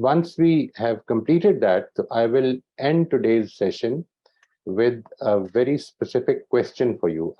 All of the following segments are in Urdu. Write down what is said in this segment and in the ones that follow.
once we have completed that, I will end today's session with a very specific question for you.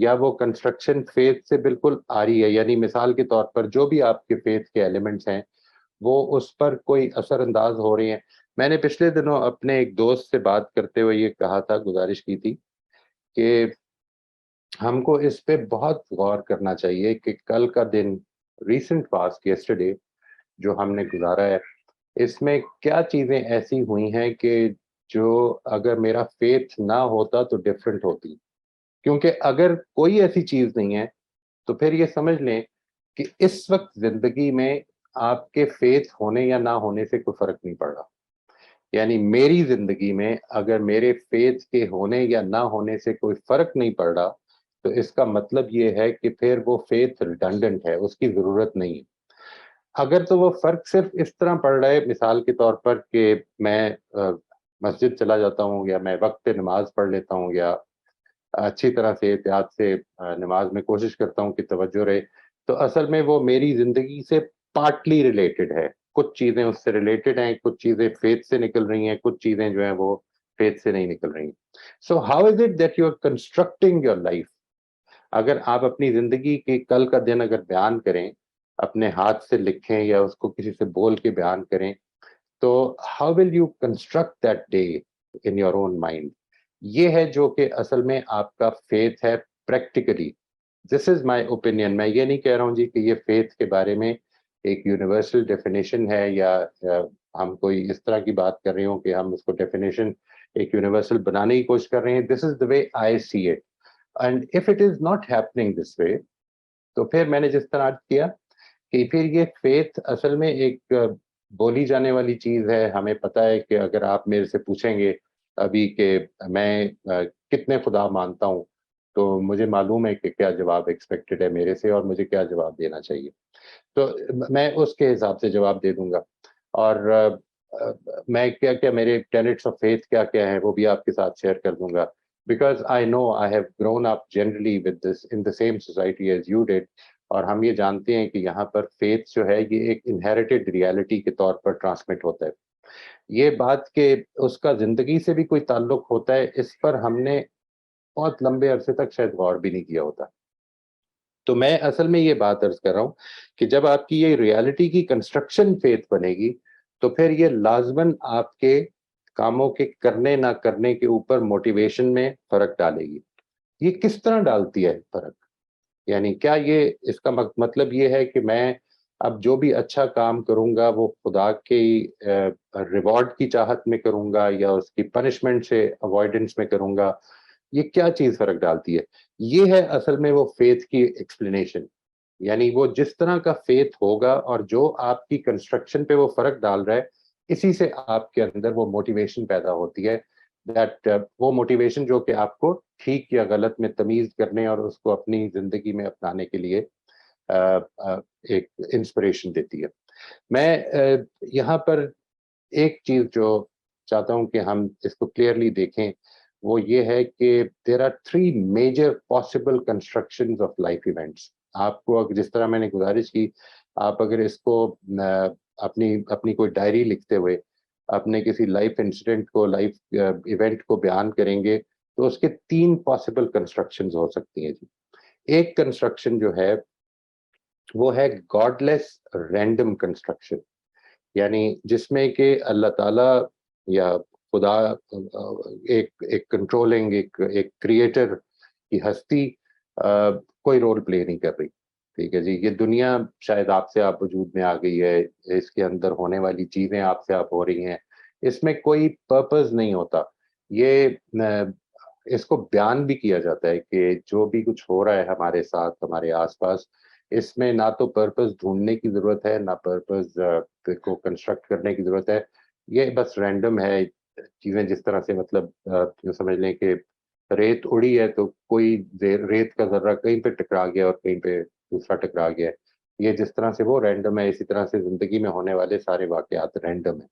یا وہ کنسٹرکشن فیتھ سے بالکل آ رہی ہے؟ یعنی مثال کے طور پر جو بھی آپ کے فیتھ کے ایلیمنٹس ہیں وہ اس پر کوئی اثر انداز ہو رہے ہیں. میں نے پچھلے دنوں اپنے ایک دوست سے بات کرتے ہوئے یہ کہا تھا، گزارش کی تھی کہ ہم کو اس پہ بہت غور کرنا چاہیے کہ کل کا دن، ریسنٹ پاسٹ، یسٹرڈے جو ہم نے گزارا ہے، اس میں کیا چیزیں ایسی ہوئی ہیں کہ جو اگر میرا فیتھ نہ ہوتا تو ڈفرینٹ ہوتی. کیونکہ اگر کوئی ایسی چیز نہیں ہے تو پھر یہ سمجھ لیں کہ اس وقت زندگی میں آپ کے فیتھ ہونے یا نہ ہونے سے کوئی فرق نہیں پڑ رہا. یعنی میری زندگی میں اگر میرے فیتھ کے ہونے یا نہ ہونے سے کوئی فرق نہیں پڑ رہا تو اس کا مطلب یہ ہے کہ پھر وہ فیتھ ریڈنڈنٹ ہے، اس کی ضرورت نہیں ہے. اگر تو وہ فرق صرف اس طرح پڑ رہا ہے، مثال کے طور پر کہ میں مسجد چلا جاتا ہوں یا میں وقت پہ نماز پڑھ لیتا ہوں یا اچھی طرح سے احتیاط سے نماز میں کوشش کرتا ہوں کہ توجہ رہے، تو اصل میں وہ میری زندگی سے پارٹلی ریلیٹڈ ہے. کچھ چیزیں اس سے ریلیٹڈ ہیں، کچھ چیزیں فیتھ سے نکل رہی ہیں، کچھ چیزیں جو ہیں وہ فیتھ سے نہیں نکل رہی ہیں. So how is it that you are constructing your life? اگر آپ اپنی زندگی کے کل کا دن اگر بیان کریں، اپنے ہاتھ سے لکھیں یا اس کو کسی سے بول کے بیان کریں، تو how will you construct that day in your own mind? یہ ہے جو کہ اصل میں آپ کا فیتھ ہے practically. This is my opinion. میں یہ نہیں کہہ رہا ہوں جی کہ یہ فیتھ کے بارے میں ایک یونیورسل ڈیفینیشن ہے یا ہم کوئی اس طرح کی بات کر رہے ہوں کہ ہم اس کو ڈیفینیشن ایک یونیورسل بنانے کی کوشش کر رہے ہیں. This is the way I see it. And if it is not happening this way, تو پھر میں نے جس طرح کیا کہ پھر یہ فیتھ اصل میں ایک بولی جانے والی چیز ہے. ہمیں پتہ ہے کہ اگر آپ میرے سے پوچھیں گے ابھی کہ میں کتنے خدا مانتا ہوں، تو مجھے معلوم ہے کہ کیا جواب ایکسپیکٹڈ ہے میرے سے اور مجھے کیا جواب دینا چاہیے. تو میں اس کے حساب سے جواب دے دوں گا. اور میں کیا میرے ٹینٹس آف فیتھ کیا کیا ہیں وہ بھی آپ کے ساتھ شیئر کر دوں گا. Because I know I have grown up generally with this in the same society as you did. اور ہم یہ جانتے ہیں کہ یہاں پر فیتھ جو ہے یہ ایک انہیریٹڈ ریالٹی کے طور پر ٹرانسمٹ ہوتا ہے. یہ بات کہ اس کا زندگی سے بھی کوئی تعلق ہوتا ہے، اس پر ہم نے بہت لمبے عرصے تک شاید غور بھی نہیں کیا ہوتا. تو میں اصل میں یہ بات عرض کر رہا ہوں کہ جب آپ کی یہ ریالٹی کی کنسٹرکشن فیتھ بنے گی تو پھر یہ لازماً آپ کے کاموں کے کرنے نہ کرنے کے اوپر موٹیویشن میں فرق ڈالے گی. یہ کس طرح ڈالتی ہے فرق؟ یعنی کیا یہ اس کا مطلب یہ ہے کہ میں اب جو بھی اچھا کام کروں گا وہ خدا کی ریوارڈ کی چاہت میں کروں گا یا اس کی پنشمنٹ سے اوائڈنس میں کروں گا؟ یہ کیا چیز فرق ڈالتی ہے؟ یہ ہے اصل میں وہ فیتھ کی ایکسپلینیشن. یعنی وہ جس طرح کا فیتھ ہوگا اور جو آپ کی کنسٹرکشن پہ وہ فرق ڈال رہا ہے، اسی سے آپ کے اندر وہ موٹیویشن پیدا ہوتی ہے. وہ موٹیویشن جو کہ آپ کو ٹھیک یا غلط میں تمیز کرنے اور اس کو اپنی زندگی میں اپنانے کے لیے ایک انسپریشن دیتی ہے. میں یہاں پر ایک چیز جو چاہتا ہوں کہ ہم اس کو کلیئرلی دیکھیں وہ یہ ہے کہ there are 3 major possible constructions of life events. آپ کو جس طرح میں نے گزارش کی، آپ اگر اس کو اپنی کوئی ڈائری لکھتے ہوئے اپنے کسی لائف انسیڈنٹ کو، لائف ایونٹ کو بیان کریں گے تو اس کے 3 پاسبل کنسٹرکشنز ہو سکتی ہیں جی. ایک کنسٹرکشن جو ہے وہ ہے گاڈ لیس رینڈم کنسٹرکشن، یعنی جس میں کہ اللہ تعالیٰ یا خدا ایک کنٹرولنگ ایک کریٹر کی ہستی کوئی رول پلے نہیں کر رہی. ٹھیک ہے جی، یہ دنیا شاید آپ سے آپ وجود میں آ گئی ہے، اس کے اندر ہونے والی چیزیں آپ سے آپ ہو رہی ہیں، اس میں کوئی پرپز نہیں ہوتا. یہ اس کو بیان بھی کیا جاتا ہے کہ جو بھی کچھ ہو رہا ہے ہمارے ساتھ، ہمارے آس پاس، اس میں نہ تو پرپز ڈھونڈنے کی ضرورت ہے، نہ پرپز کو کنسٹرکٹ کرنے کی ضرورت ہے. یہ بس رینڈم ہے. چیزیں جس طرح سے مطلب جو سمجھ لیں کہ ریت اڑی ہے تو کوئی ریت کا ذرہ کہیں پہ ٹکرا گیا اور کہیں پہ دوسرا ٹکرا گیا. یہ جس طرح سے وہ رینڈم ہے، اسی طرح سے زندگی میں ہونے والے سارے واقعات رینڈم ہیں.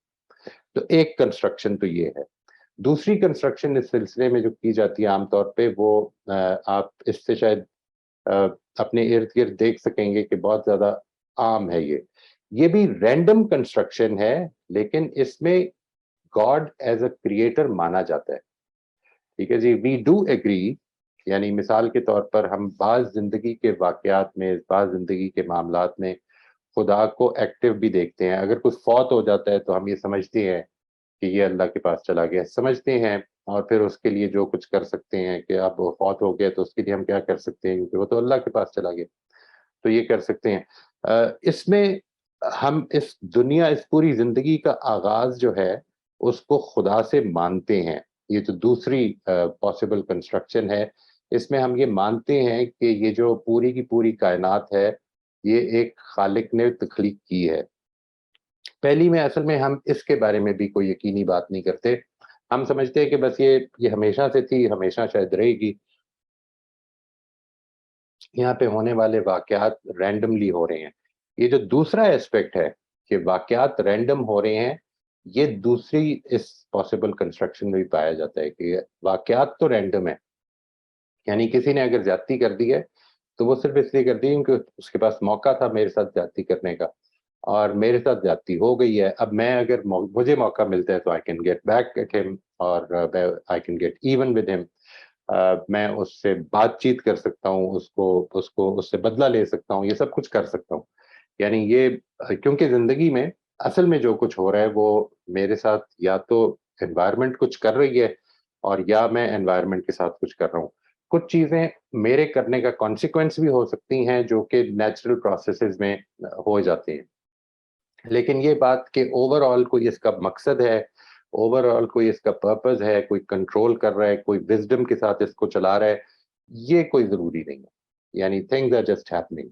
تو ایک کنسٹرکشن تو یہ ہے. دوسری کنسٹرکشن اس سلسلے میں جو کی جاتی ہے عام طور پہ، وہ آپ اس سے شاید اپنے ارد گرد دیکھ سکیں گے کہ بہت زیادہ عام ہے. یہ بھی رینڈم کنسٹرکشن ہے، لیکن اس میں گاڈ ایز اے کریٹر مانا جاتا ہے. ٹھیک ہے جی، وی ڈو ایگری یعنی مثال کے طور پر ہم بعض زندگی کے واقعات میں، بعض زندگی کے معاملات میں خدا کو ایکٹیو بھی دیکھتے ہیں. اگر کچھ فوت ہو جاتا ہے تو ہم یہ سمجھتے ہیں کہ یہ اللہ کے پاس چلا گیا، سمجھتے ہیں، اور پھر اس کے لیے جو کچھ کر سکتے ہیں کہ اب وہ فوت ہو گیا تو اس کے لیے ہم کیا کر سکتے ہیں، کیونکہ وہ تو اللہ کے پاس چلا گیا، تو یہ کر سکتے ہیں. اس میں ہم اس دنیا، اس پوری زندگی کا آغاز جو ہے اس کو خدا سے مانتے ہیں. یہ تو دوسری پاسبل کنسٹرکشن ہے. اس میں ہم یہ مانتے ہیں کہ یہ جو پوری کی پوری کائنات ہے یہ ایک خالق نے تخلیق کی ہے. پہلی میں اصل میں ہم اس کے بارے میں بھی کوئی یقینی بات نہیں کرتے. ہم سمجھتے ہیں کہ بس یہ ہمیشہ سے تھی، ہمیشہ شاید رہے گی. یہاں پہ ہونے والے واقعات رینڈملی ہو رہے ہیں. یہ جو دوسرا ایسپیکٹ ہے کہ واقعات رینڈم ہو رہے ہیں، یہ دوسری اس پاسبل کنسٹرکشن میں بھی پایا جاتا ہے کہ واقعات تو رینڈم ہے. یعنی کسی نے اگر زیادتی کر دی ہے تو وہ صرف اس لیے کر دی کیونکہ اس کے پاس موقع تھا میرے ساتھ زیادتی کرنے کا، اور میرے ساتھ زیادتی ہو گئی ہے. اب میں اگر مجھے موقع ملتا ہے تو I can get back at him, اور I can get even with him. میں اس سے بات چیت کر سکتا ہوں، اس سے بدلہ لے سکتا ہوں، یہ سب کچھ کر سکتا ہوں. یعنی یہ کیونکہ زندگی میں اصل میں جو کچھ ہو رہا ہے وہ میرے ساتھ یا تو انوائرمنٹ کچھ کر رہی ہے، اور یا میں انوائرمنٹ کے ساتھ کچھ کر رہا ہوں. کچھ چیزیں میرے کرنے کا کانسیکوینس بھی ہو سکتی ہیں جو کہ نیچرل پروسیسز میں ہو جاتے ہیں. لیکن یہ بات کہ اوور آل کوئی اس کا مقصد ہے، اوور آل کوئی اس کا پرپز ہے، کوئی کنٹرول کر رہا ہے، کوئی وزڈم کے ساتھ اس کو چلا رہا ہے، یہ کوئی ضروری نہیں ہے. یعنی تھنگز آر جسٹ ہیپننگ.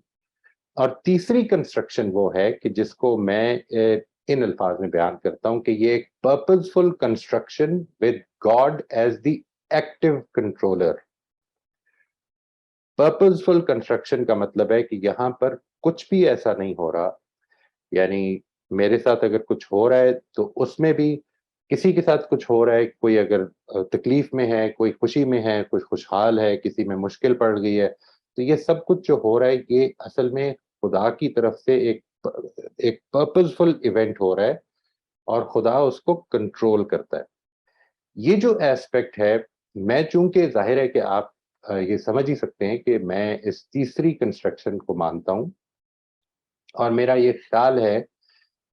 اور تیسری کنسٹرکشن وہ ہے کہ جس کو میں ان الفاظ میں بیان کرتا ہوں کہ یہ ایک purposeful construction with God as the active controller. Purposeful construction کا مطلب ہے کہ یہاں پر کچھ بھی ایسا نہیں ہو رہا، یعنی میرے ساتھ اگر کچھ ہو رہا ہے تو اس میں بھی کسی کے ساتھ کچھ ہو رہا ہے، کوئی اگر تکلیف میں ہے، کوئی خوشی میں ہے، کوئی خوشحال ہے، کسی میں مشکل پڑ گئی ہے، تو یہ سب کچھ جو ہو رہا ہے یہ اصل میں خدا کی طرف سے ایک پرپزفل ایونٹ ہو رہا ہے، اور خدا اس کو کنٹرول کرتا ہے. یہ جو ایسپیکٹ ہے، میں چونکہ ظاہر ہے کہ آپ یہ سمجھ ہی سکتے ہیں کہ میں اس تیسری کنسٹرکشن کو مانتا ہوں، اور میرا یہ خیال ہے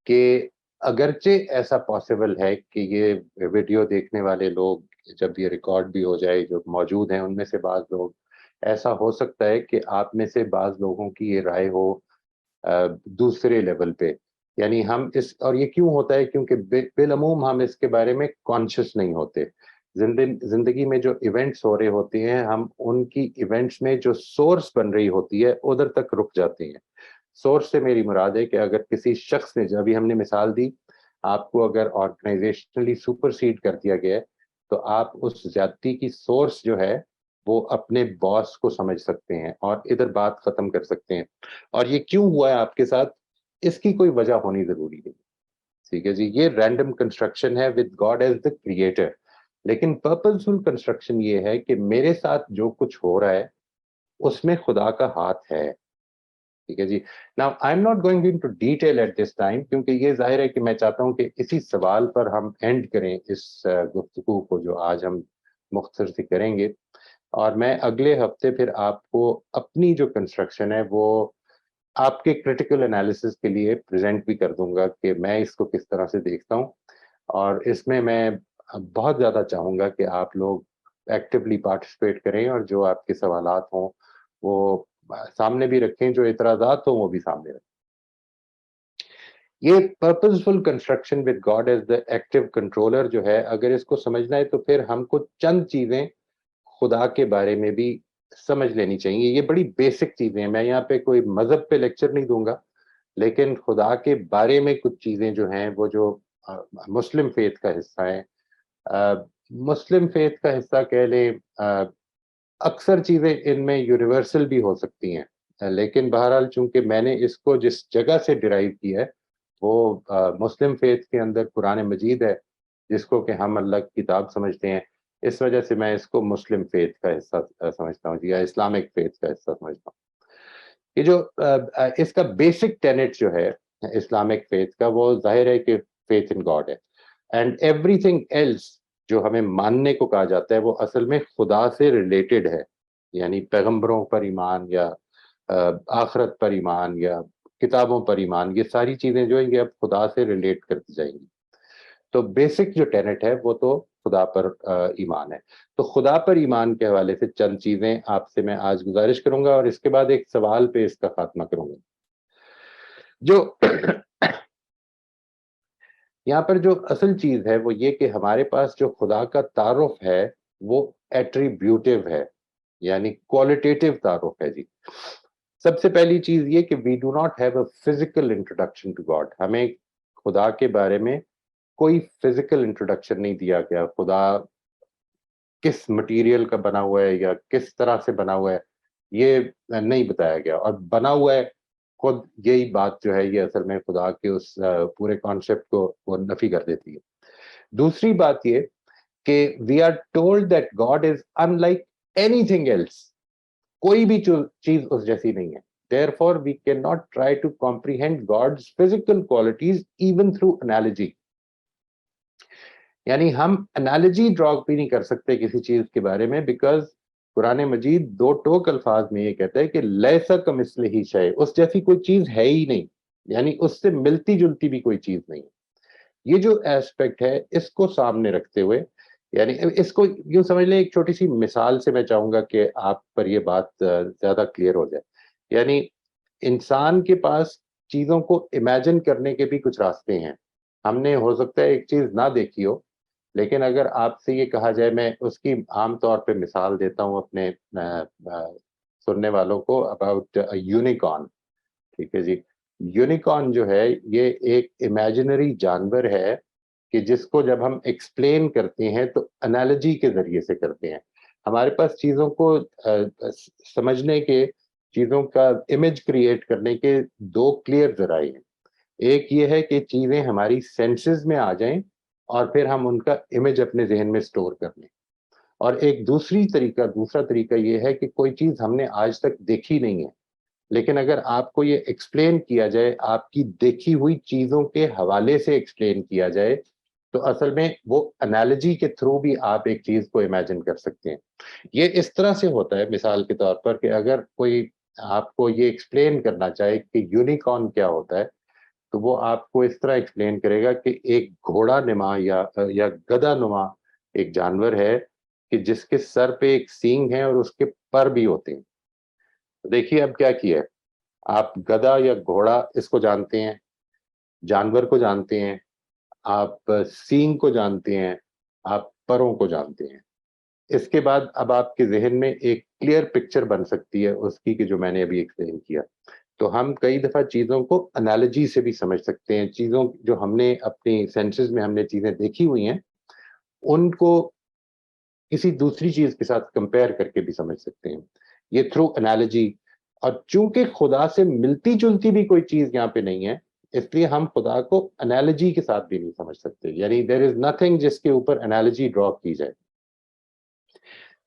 کہ اگرچہ ایسا پاسبل ہے کہ یہ ویڈیو دیکھنے والے لوگ جب یہ ریکارڈ بھی ہو جائے جو موجود ہیں ان میں سے بعض لوگ، ایسا ہو سکتا ہے کہ آپ میں سے بعض لوگوں کی یہ رائے ہو دوسرے لیول پہ. یعنی ہم اور یہ کیوں ہوتا ہے؟ کیونکہ بالعموم ہم اس کے بارے میں کانشیس نہیں ہوتے. زندگی میں جو ایونٹس ہو رہے ہوتے ہیں، ہم ان کی ایونٹس میں جو سورس بن رہی ہوتی ہے ادھر تک رک جاتے ہیں. سورس سے میری مراد ہے کہ اگر کسی شخص نے، ابھی ہم نے مثال دی، آپ کو اگر آرگنائزیشنلی سپرسیڈ کر دیا گیا ہے تو آپ اس زیادتی کی سورس جو ہے وہ اپنے باس کو سمجھ سکتے ہیں اور ادھر بات ختم کر سکتے ہیں. اور یہ کیوں ہوا ہے آپ کے ساتھ، اس کی کوئی وجہ ہونی ضروری نہیں. ٹھیک ہے جی، یہ رینڈم کنسٹرکشن ہے with God as the creator. لیکن پرپزفل کنسٹرکشن یہ ہے کہ میرے ساتھ جو کچھ ہو رہا ہے اس میں خدا کا ہاتھ ہے. ٹھیک ہے جی. Now I'm not going into detail at this time کیونکہ یہ ظاہر ہے کہ میں چاہتا ہوں کہ اسی سوال پر ہم اینڈ کریں اس گفتگو کو جو آج ہم مختصر سی کریں گے. اور میں اگلے ہفتے پھر آپ کو اپنی جو کنسٹرکشن ہے وہ آپ کے کریٹیکل انالیسس کے لیے پریزنٹ بھی کر دوں گا کہ میں اس کو کس طرح سے دیکھتا ہوں. اور اس میں بہت زیادہ چاہوں گا کہ آپ لوگ ایکٹیولی پارٹیسپیٹ کریں اور جو آپ کے سوالات ہوں وہ سامنے بھی رکھیں، جو اعتراضات ہوں وہ بھی سامنے رکھیں. یہ purposeful construction with God as the active controller جو ہے، اگر اس کو سمجھنا ہے تو پھر ہم کو چند چیزیں خدا کے بارے میں بھی سمجھ لینی چاہیے. یہ بڑی بیسک چیزیں ہیں، میں یہاں پہ کوئی مذہب پہ لیکچر نہیں دوں گا، لیکن خدا کے بارے میں کچھ چیزیں جو ہیں وہ جو مسلم فیتھ کا حصہ ہیں، مسلم فیتھ کا حصہ کہہ لیں، اکثر چیزیں ان میں یونیورسل بھی ہو سکتی ہیں. لیکن بہرحال چونکہ میں نے اس کو جس جگہ سے ڈرائیو کیا ہے وہ مسلم فیتھ کے اندر قرآن مجید ہے، جس کو کہ ہم اللہ کی کتاب سمجھتے ہیں. اس وجہ سے میں اس کو مسلم فیتھ کا حصہ سمجھتا ہوں یا اسلامک فیتھ کا حصہ سمجھتا ہوں. یہ جو اس کا بیسک ٹینٹ جو ہے اسلامک فیتھ کا، وہ ظاہر ہے کہ فیتھ ان گاڈ ہے، اینڈ ایوری تھنگ ایلس جو ہمیں ماننے کو کہا جاتا ہے وہ اصل میں خدا سے ریلیٹڈ ہے. یعنی پیغمبروں پر ایمان یا آخرت پر ایمان یا کتابوں پر ایمان، یہ ساری چیزیں جو ہیں یہ اب خدا سے ریلیٹ کرتی جائیں گی. تو بیسک جو ٹینٹ ہے وہ تو خدا پر ایمان ہے. تو خدا پر ایمان کے حوالے سے چند چیزیں آپ سے میں آج گزارش کروں گا، اور اس کے بعد ایک سوال پہ اس کا خاتمہ کروں گا. جو یہاں پر جو اصل چیز ہے وہ یہ کہ ہمارے پاس جو خدا کا تعارف ہے وہ ایٹریبیوٹیو ہے، یعنی کوالٹیٹیو تعارف ہے جی. سب سے پہلی چیز یہ کہ we do not have a physical introduction to God. ہمیں خدا کے بارے میں کوئی فزیکل انٹروڈکشن نہیں دیا گیا. خدا کس مٹیریل کا بنا ہوا ہے یا کس طرح سے بنا ہوا ہے یہ نہیں بتایا گیا، اور بنا ہوا ہے خود یہی بات جو ہے یہ اصل میں خدا کے اس پورے کانسیپٹ کو وہ نفی کر دیتی ہے. دوسری بات یہ کہ we are told that God is in like anything else. کوئی بھی چیز اس جیسی نہیں ہے. Therefore, we cannot try to comprehend God's physical qualities even through analogy. یعنی ہم انالوجی ڈرا بھی نہیں کر سکتے کسی چیز کے بارے میں، بیکاز قرآن مجید دو ٹوک الفاظ میں یہ کہتا ہے کہ لیسا کمثلہ شیء، اس جیسی کوئی چیز ہے ہی نہیں، یعنی اس سے ملتی جلتی بھی کوئی چیز نہیں. یہ جو ایسپیکٹ ہے اس کو سامنے رکھتے ہوئے، یعنی اس کو یوں سمجھ لیں، ایک چھوٹی سی مثال سے میں چاہوں گا کہ آپ پر یہ بات زیادہ کلیئر ہو جائے. یعنی انسان کے پاس چیزوں کو امیجن کرنے کے بھی کچھ راستے ہیں. ہم نے ہو سکتا ہے ایک چیز نہ دیکھی ہو، لیکن اگر آپ سے یہ کہا جائے، میں اس کی عام طور پہ مثال دیتا ہوں اپنے سننے والوں کو، اباؤٹ یونیکارن. ٹھیک ہے جی. یونیکارن جو ہے یہ ایک امیجنری جانور ہے کہ جس کو جب ہم ایکسپلین کرتے ہیں تو انالوجی کے ذریعے سے کرتے ہیں. ہمارے پاس چیزوں کو سمجھنے کے، چیزوں کا امیج کریٹ کرنے کے دو کلیئر ذرائع ہیں. ایک یہ ہے کہ چیزیں ہماری سینسز میں آ جائیں اور پھر ہم ان کا امیج اپنے ذہن میں سٹور کر لیں. اور ایک دوسرا طریقہ یہ ہے کہ کوئی چیز ہم نے آج تک دیکھی نہیں ہے، لیکن اگر آپ کو یہ ایکسپلین کیا جائے، آپ کی دیکھی ہوئی چیزوں کے حوالے سے ایکسپلین کیا جائے، تو اصل میں وہ انالوجی کے تھرو بھی آپ ایک چیز کو امیجن کر سکتے ہیں. یہ اس طرح سے ہوتا ہے مثال کے طور پر کہ اگر کوئی آپ کو یہ ایکسپلین کرنا چاہے کہ یونیکارن کیا ہوتا ہے، تو وہ آپ کو اس طرح ایکسپلین کرے گا کہ ایک گھوڑا نما یا گدھا نما ایک جانور ہے کہ جس کے سر پہ ایک سینگ ہے اور اس کے پر بھی ہوتے ہیں. دیکھیے اب کیا کیا ہے، آپ گدھا یا گھوڑا اس کو جانتے ہیں، جانور کو جانتے ہیں، آپ سینگ کو جانتے ہیں، آپ پروں کو جانتے ہیں. اس کے بعد اب آپ کے ذہن میں ایک کلیئر پکچر بن سکتی ہے اس کی کہ جو میں نے ابھی ایکسپلین کیا. تو ہم کئی دفعہ چیزوں کو انالوجی سے بھی سمجھ سکتے ہیں. چیزوں جو ہم نے اپنی سینسز میں ہم نے چیزیں دیکھی ہوئی ہیں ان کو کسی دوسری چیز کے ساتھ کمپیئر کر کے بھی سمجھ سکتے ہیں، یہ تھرو انالوجی. اور چونکہ خدا سے ملتی جلتی بھی کوئی چیز یہاں پہ نہیں ہے، اس لیے ہم خدا کو انالوجی کے ساتھ بھی نہیں سمجھ سکتے. یعنی دیر از نتھنگ جس کے اوپر انالوجی ڈرا کی جائے.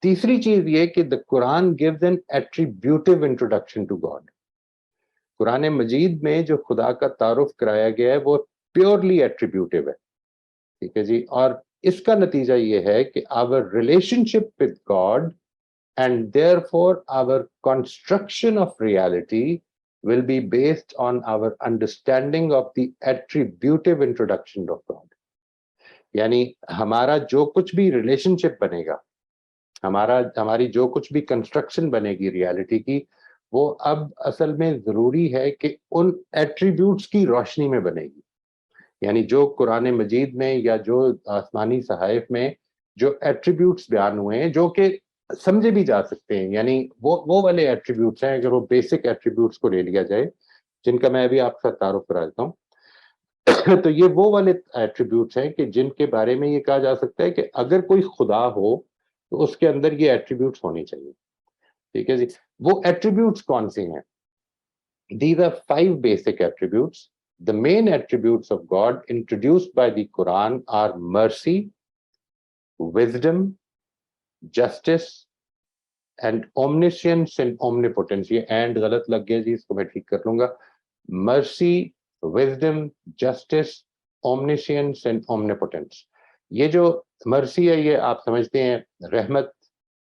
تیسری چیز یہ کہ the Quran gives an attributive introduction to God. قرآن مجید میں جو خدا کا تعارف کرایا گیا ہے وہ پیورلی ایٹریبیوٹیو ہے. ٹھیک ہے جی. اور اس کا نتیجہ یہ ہے کہ our relationship with God and therefore our construction of reality will be based on our understanding of the attributive introduction of God. یعنی ہمارا جو کچھ بھی ریلیشن شپ بنے گا، ہماری جو کچھ بھی کنسٹرکشن بنے گی ریالٹی کی، وہ اب اصل میں ضروری ہے کہ ان ایٹریبیوٹس کی روشنی میں بنے گی. یعنی جو قرآن مجید میں یا جو آسمانی صحائف میں جو ایٹریبیوٹس بیان ہوئے ہیں جو کہ سمجھے بھی جا سکتے ہیں، یعنی وہ والے ایٹریبیوٹس ہیں. اگر وہ بیسک ایٹریبیوٹس کو لے لیا جائے جن کا میں ابھی آپ کا تعارف کرا دیتا ہوں، تو یہ وہ والے ایٹریبیوٹس ہیں کہ جن کے بارے میں یہ کہا جا سکتا ہے کہ اگر کوئی خدا ہو تو اس کے اندر یہ ایٹریبیوٹس ہونے چاہیے. ٹھیک ہے جی. وہ ایٹریبیوٹس کون سے ہیں؟ These are 5 basic attributes. The main attributes of God introduced by the Quran are mercy, wisdom, justice, and omniscience and omnipotence. یہ اینڈ غلط لگ گیا جی، اس کو میں ٹھیک کر لوں گا. Mercy, wisdom, justice, omniscience and omnipotence. یہ جو مرسی ہے یہ آپ سمجھتے ہیں رحمت،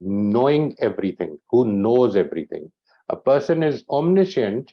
knowing everything, who knows everything. A person is omniscient,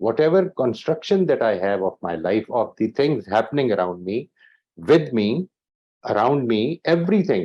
whatever construction that I have of my life, of the things happening around me, with me, around me, everything,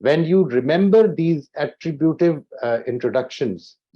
When you remember these attributive introductions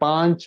5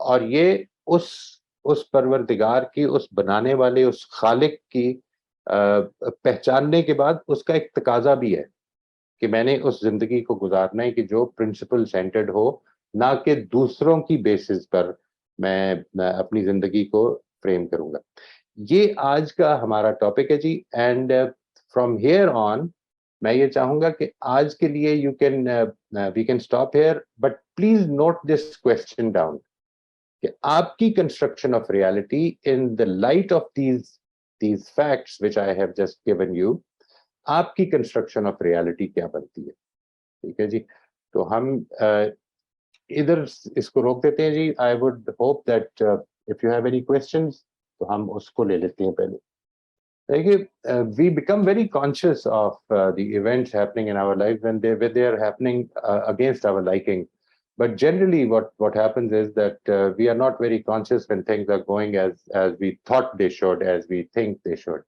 اور یہ اس پروردگار کی، اس بنانے والے اس خالق کی پہچاننے کے بعد اس کا ایک تقاضا بھی ہے کہ میں نے اس زندگی کو گزارنا ہے کہ جو پرنسپل سینٹرڈ ہو، نہ کہ دوسروں کی بیسس پر میں اپنی زندگی کو فریم کروں گا. یہ آج کا ہمارا ٹاپک ہے جی. اینڈ فرام ہیئر آن میں یہ چاہوں گا کہ آج کے لیے we can stop here, but please note this question down کہ آپ کی construction of reality in the light of these facts which I have just given you, آپ کی کنسٹرکشن آف ریالٹی کیا بنتی ہے. ٹھیک ہے جی. تو ہم ادھر اس کو روک دیتے ہیں جی. I would hope that if you have any questions تو ہم اس کو لے لیتے ہیں پہلے. دیکھیے we become very conscious of the events happening in our life when they are happening against our liking. But generally what happens is that we are not very conscious when things are going as we thought they should, as we think they should.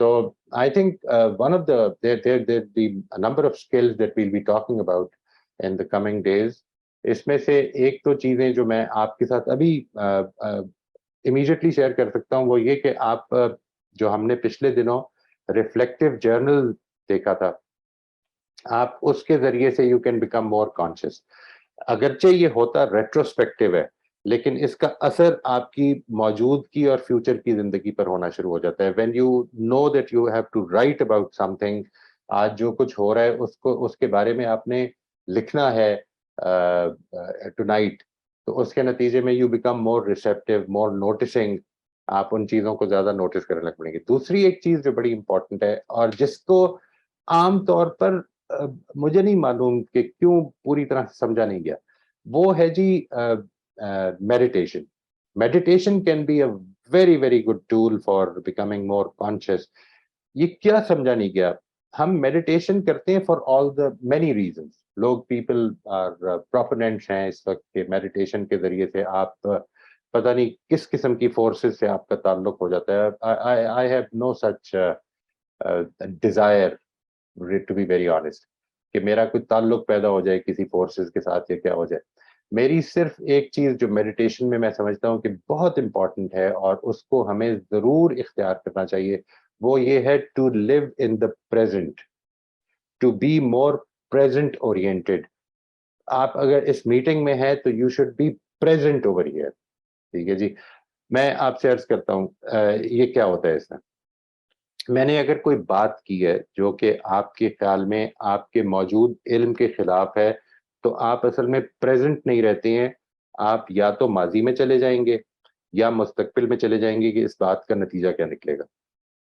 So I think one of there be a number of skills that we'll be talking about in the coming days. اس میں سے ایک تو چیزیں جو میں آپ کے ساتھ ابھی امیڈیٹلی شیئر کر سکتا ہوں وہ یہ کہ آپ جو ہم نے پچھلے دنوں ریفلیکٹیو جرنل دیکھا تھا، آپ اس کے ذریعے سے you can become more conscious. اگرچہ یہ ہوتا ریٹروسپیکٹیو ہے، لیکن اس کا اثر آپ کی موجودگی اور فیوچر کی زندگی پر ہونا شروع ہو جاتا ہے. When you know that you have to write about something, آج جو کچھ ہو رہا ہے اس کے بارے میں آپ نے لکھنا ہے ٹو نائٹ، تو اس کے نتیجے میں you become more receptive, more noticing. آپ ان چیزوں کو زیادہ نوٹس کرنے لگ پڑیں گے. دوسری ایک چیز جو بڑی امپورٹنٹ ہے اور جس کو عام طور پر مجھے نہیں معلوم کہ کیوں پوری طرح سمجھا نہیں گیا، وہ ہے جی meditation. Meditation can be a very very good tool for becoming more conscious. یہ کیا سمجھا نہیں گیا؟ ہم میڈیٹیشن کرتے ہیں for all the many reasons. لوگ پیپل پروپوننٹس ہیں اس وقت کہ میڈیٹیشن کے ذریعے سے آپ پتہ نہیں کس قسم کی فورسز سے آپ کا تعلق ہو جاتا ہے. I have no such desire to be very honest کہ میرا کوئی تعلق پیدا ہو جائے کسی فورسز کے ساتھ یا کیا ہو جائے. میری صرف ایک چیز جو میڈیٹیشن میں سمجھتا ہوں کہ بہت امپورٹنٹ ہے اور اس کو ہمیں ضرور اختیار کرنا چاہیے، وہ یہ ہے to live in the present, to be more present oriented. آپ اگر اس میٹنگ میں ہیں تو you should be present over here. ٹھیک ہے جی. میں آپ سے عرض کرتا ہوں یہ کیا ہوتا ہے اس میں نے اگر کوئی بات کی ہے جو کہ آپ کے خیال میں آپ کے موجود علم کے خلاف ہے، تو آپ اصل میں پریزنٹ نہیں رہتے ہیں. آپ یا تو ماضی میں چلے جائیں گے یا مستقبل میں چلے جائیں گے کہ اس بات کا نتیجہ کیا نکلے گا.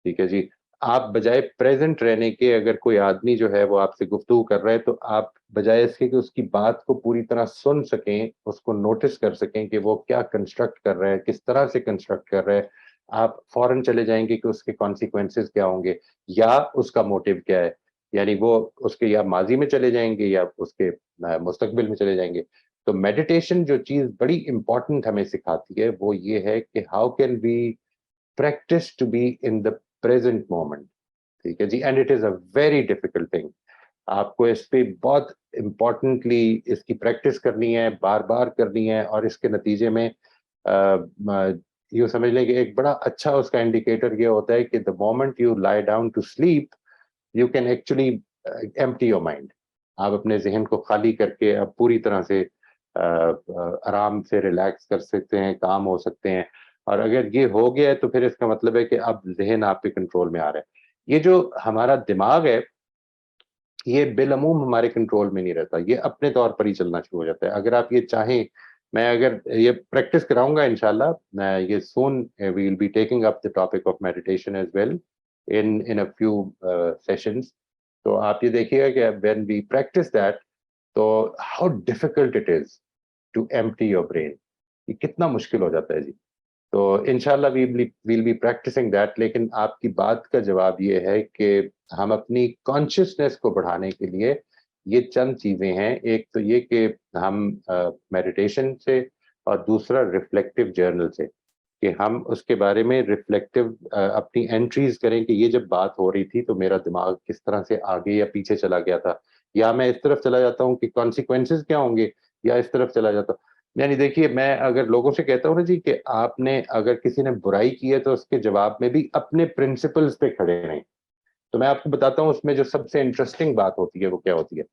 ٹھیک ہے جی. آپ بجائے پریزنٹ رہنے کے، اگر کوئی آدمی جو ہے وہ آپ سے گفتگو کر رہا ہے تو آپ بجائے اس کے کہ اس کی بات کو پوری طرح سن سکیں، اس کو نوٹس کر سکیں کہ وہ کیا کنسٹرکٹ کر رہا ہے، کس طرح سے کنسٹرکٹ کر رہا ہے، آپ فوراً چلے جائیں گے کہ اس کے کانسیکوینسز کیا ہوں گے یا اس کا موٹیو کیا ہے. یعنی وہ اس کے یا ماضی میں چلے جائیں گے یا اس کے مستقبل میں چلے جائیں گے. تو میڈیٹیشن جو چیز بڑی امپورٹنٹ ہمیں سکھاتی ہے وہ یہ ہے کہ how can we practise to be in the present moment. ٹھیک ہے جی. And it is a very difficult thing. آپ کو اس پہ بہت امپورٹنٹلی اس کی پریکٹس کرنی ہے، بار بار کرنی ہے، اور اس کے نتیجے میں یوں سمجھ لیں کہ ایک بڑا اچھا اس کا انڈیکیٹر یہ ہوتا ہے کہ the moment you lie down to sleep you can actually empty your mind. آپ اپنے ذہن کو خالی کر کے اب پوری طرح سے آرام سے ریلیکس کر سکتے ہیں، کام ہو سکتے ہیں. اور اگر یہ ہو گیا ہے تو پھر اس کا مطلب ہے کہ اب ذہن آپ کے کنٹرول میں آ رہا ہے. یہ جو ہمارا دماغ ہے یہ بالعموم ہمارے کنٹرول میں نہیں رہتا، یہ اپنے طور پر ہی چلنا شروع ہو جاتا ہے. اگر آپ یہ چاہیں، میں اگر یہ پریکٹس کراؤں گا انشاءاللہ، میں یہ soon we will be taking up the topic of meditation as well in a few sessions. تو آپ یہ دیکھیے گا کہ وین وی پریکٹس دیٹ تو how difficult it is to empty your brain. یہ کتنا مشکل ہو جاتا ہے جی. تو انشاءاللہ ویل بی پریکٹسنگ دیٹ. لیکن آپ کی بات کا جواب یہ ہے کہ ہم اپنی کانشیسنیس کو بڑھانے کے لیے یہ چند چیزیں ہیں. ایک تو یہ کہ ہم میڈیٹیشن سے، اور دوسرا ریفلیکٹیو جرنل سے، کہ ہم اس کے بارے میں ریفلیکٹیو اپنی انٹریز کریں کہ یہ جب بات ہو رہی تھی تو میرا دماغ کس طرح سے آگے یا پیچھے چلا گیا تھا، یا میں اس طرف چلا جاتا ہوں کہ کانسیکوینسز کیا ہوں گے، یا اس طرف چلا جاتا ہوں. یعنی دیکھیے میں اگر لوگوں سے کہتا ہوں نا جی کہ آپ نے اگر کسی نے برائی کی ہے تو اس کے جواب میں بھی اپنے پرنسپلز پہ کھڑے رہیں. تو میں آپ کو بتاتا ہوں اس میں جو سب سے انٹرسٹنگ بات ہوتی ہے وہ کیا ہوتی ہے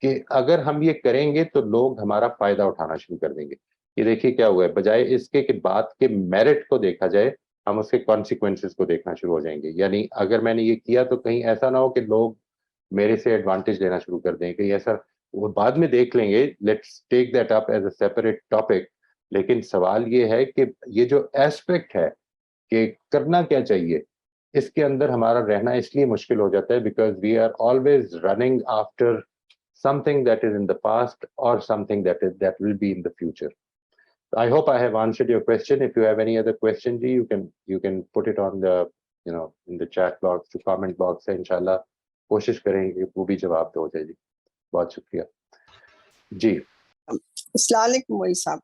کہ اگر ہم یہ کریں گے تو لوگ ہمارا فائدہ اٹھانا شروع کر دیں گے. یہ دیکھیے کیا ہوا ہے, بجائے اس کے کہ بات کے میرٹ کو دیکھا جائے ہم اس کے کانسیکوینسز کو دیکھنا شروع ہو جائیں گے. یعنی اگر میں نے یہ کیا تو کہیں ایسا نہ ہو کہ لوگ میرے سے ایڈوانٹیج لینا شروع کر دیں, کہیں ایسا وہ بعد میں دیکھ لیں گے, let's take that up as a separate topic. لیکن سوال یہ ہے کہ یہ جو ایسپیکٹ ہے کہ کرنا کیا چاہیے, اس کے اندر ہمارا رہنا اس لیے مشکل ہو جاتا ہے because we are always running after something that is in the past or something that will be in the future. I hope I have answered your question. If you have any other question, Ji, you can put it on the in the chat box to comment box. Inshallah کوشش کریں گے وہ بھی جواب دو جائے. جی بہت شکریہ. جی السلام علیکم موئی صاحب.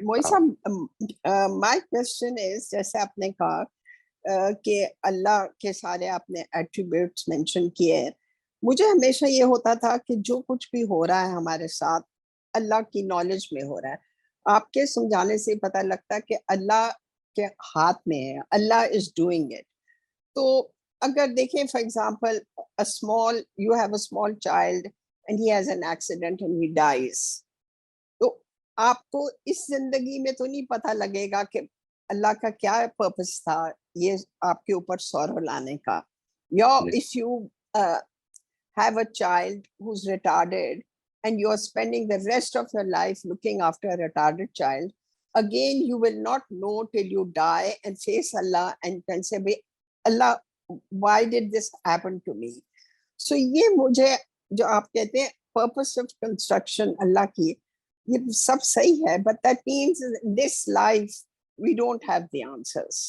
موئی صاحب مائی کوشچن از, جیسے آپ نے کہا کہ اللہ کے سارے آپ نے ایٹریبیوٹس مینشن کیے ہیں, مجھے ہمیشہ یہ ہوتا تھا کہ جو کچھ بھی ہو رہا ہے ہمارے ساتھ اللہ کی نالج میں ہو رہا ہے. آپ کے سمجھانے سے پتہ لگتا ہے کہ اللہ کے ہاتھ میں ہے, اللہ از ڈوئنگ اٹ. تو اگر دیکھیں for example you have a small child and he has an accident and he dies, تو آپ کو اس زندگی میں تو نہیں پتہ لگے گا کہ اللہ کا کیا پرپس تھا یہ آپ کے اوپر سورو لانے کا. یا if you have a child who's retarded and you are spending the rest of your life looking after a retarded child, again you will not know till you die and face Allah and can say, Allah, why did this happen to me? So یہ مجھے جو آپ کہتے ہیں purpose of construction اللہ کی, یہ سب صحیح ہے, but that means in this life we don't have the answers.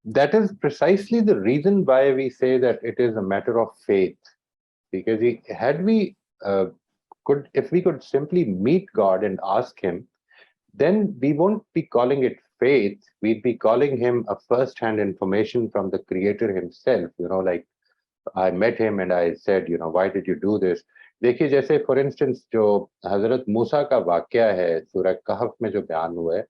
That is precisely the reason why we say that it is a matter of faith. Because if we could simply meet God and ask him, then we won't be calling it faith. We'd be calling him a first-hand information from the Creator himself. Like I met him and I said, why did you do this? دیکھیے جیسے فار انسٹنس جو حضرت موسیٰ کا واقعہ ہے سورہ کہف میں جو بیان ہوا ہے,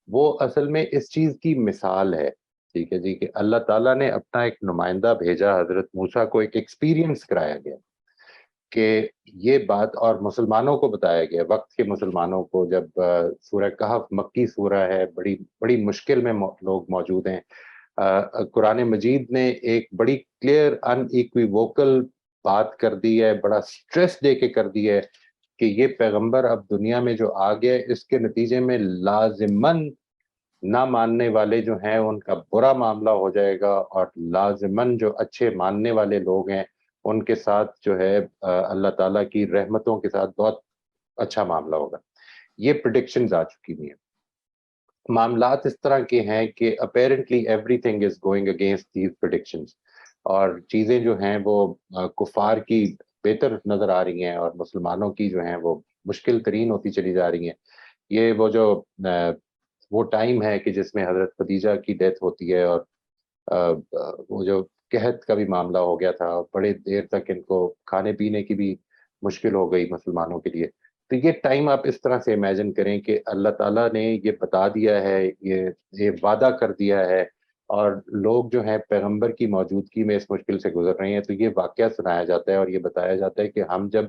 وہ اصل میں اس چیز کی مثال ہے. ٹھیک ہے جی, کہ اللہ تعالیٰ نے اپنا ایک نمائندہ بھیجا حضرت موسیٰ کو, ایک ایکسپیرینس کرایا گیا کہ یہ بات, اور مسلمانوں کو بتایا گیا, وقت کے مسلمانوں کو. جب سورہ کہف مکی سورہ ہے, بڑی بڑی مشکل میں لوگ موجود ہیں. قرآن مجید نے ایک بڑی کلیئر ان ایکویوکل بات کر دی ہے, بڑا سٹریس دے کے کر دی ہے کہ یہ پیغمبر اب دنیا میں جو آ گیا, اس کے نتیجے میں لازماً نہ ماننے والے جو ہیں ان کا برا معاملہ ہو جائے گا, اور لازماً جو اچھے ماننے والے لوگ ہیں ان کے ساتھ جو ہے اللہ تعالیٰ کی رحمتوں کے ساتھ بہت اچھا معاملہ ہوگا. یہ پریڈکشنز آ چکی ہوئی ہیں. معاملات اس طرح کے ہیں کہ apparently every thing is going against these predictions, اور چیزیں جو ہیں وہ کفار کی بہتر نظر آ رہی ہیں اور مسلمانوں کی جو ہیں وہ مشکل ترین ہوتی چلی جا رہی ہیں. یہ وہ ٹائم ہے کہ جس میں حضرت خدیجہ کی ڈیتھ ہوتی ہے, اور وہ جو قحط کا بھی معاملہ ہو گیا تھا, اور بڑے دیر تک ان کو کھانے پینے کی بھی مشکل ہو گئی مسلمانوں کے لیے. تو یہ ٹائم آپ اس طرح سے امیجن کریں کہ اللہ تعالیٰ نے یہ بتا دیا ہے, یہ وعدہ کر دیا ہے, اور لوگ جو ہیں پیغمبر کی موجودگی میں اس مشکل سے گزر رہے ہیں. تو یہ واقعہ سنایا جاتا ہے اور یہ بتایا جاتا ہے کہ ہم جب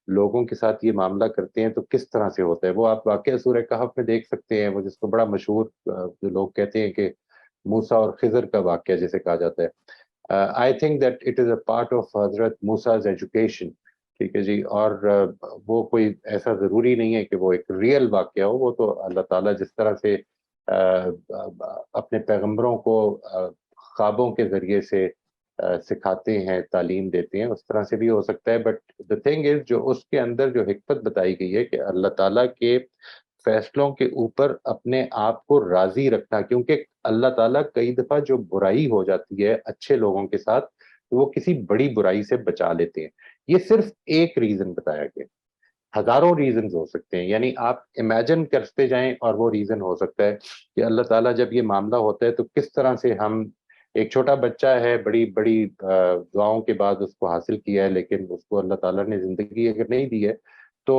لوگوں کے ساتھ یہ معاملہ کرتے ہیں تو کس طرح سے ہوتا ہے. وہ آپ واقعہ سورہ کہف میں دیکھ سکتے ہیں, وہ جس کو بڑا مشہور جو لوگ کہتے ہیں کہ موسیٰ اور خضر کا واقعہ جسے کہا جاتا ہے. I think that it is a part of حضرت موسیٰز ایجوکیشن. ٹھیک ہے جی, اور وہ کوئی ایسا ضروری نہیں ہے کہ وہ ایک ریئل واقعہ ہو. وہ تو اللہ تعالیٰ جس طرح سے اپنے پیغمبروں کو خوابوں کے ذریعے سے سکھاتے ہیں, تعلیم دیتے ہیں, اس طرح سے بھی ہو سکتا ہے. بٹ دا تھنگ از, جو اس کے اندر جو حکمت بتائی گئی ہے کہ اللہ تعالیٰ کے فیصلوں کے اوپر اپنے آپ کو راضی رکھنا, کیونکہ اللہ تعالیٰ کئی دفعہ جو برائی ہو جاتی ہے اچھے لوگوں کے ساتھ تو وہ کسی بڑی برائی سے بچا لیتے ہیں. یہ صرف ایک ریزن بتایا گیا, ہزاروں ریزنز ہو سکتے ہیں. یعنی آپ امیجن کرتے جائیں اور وہ ریزن ہو سکتا ہے کہ اللہ تعالیٰ جب یہ معاملہ ہوتا ہے تو کس طرح سے ہم, ایک چھوٹا بچہ ہے, بڑی بڑی دعاؤں کے بعد اس کو حاصل کیا ہے, لیکن اس کو اللہ تعالیٰ نے زندگی اگر نہیں دی ہے تو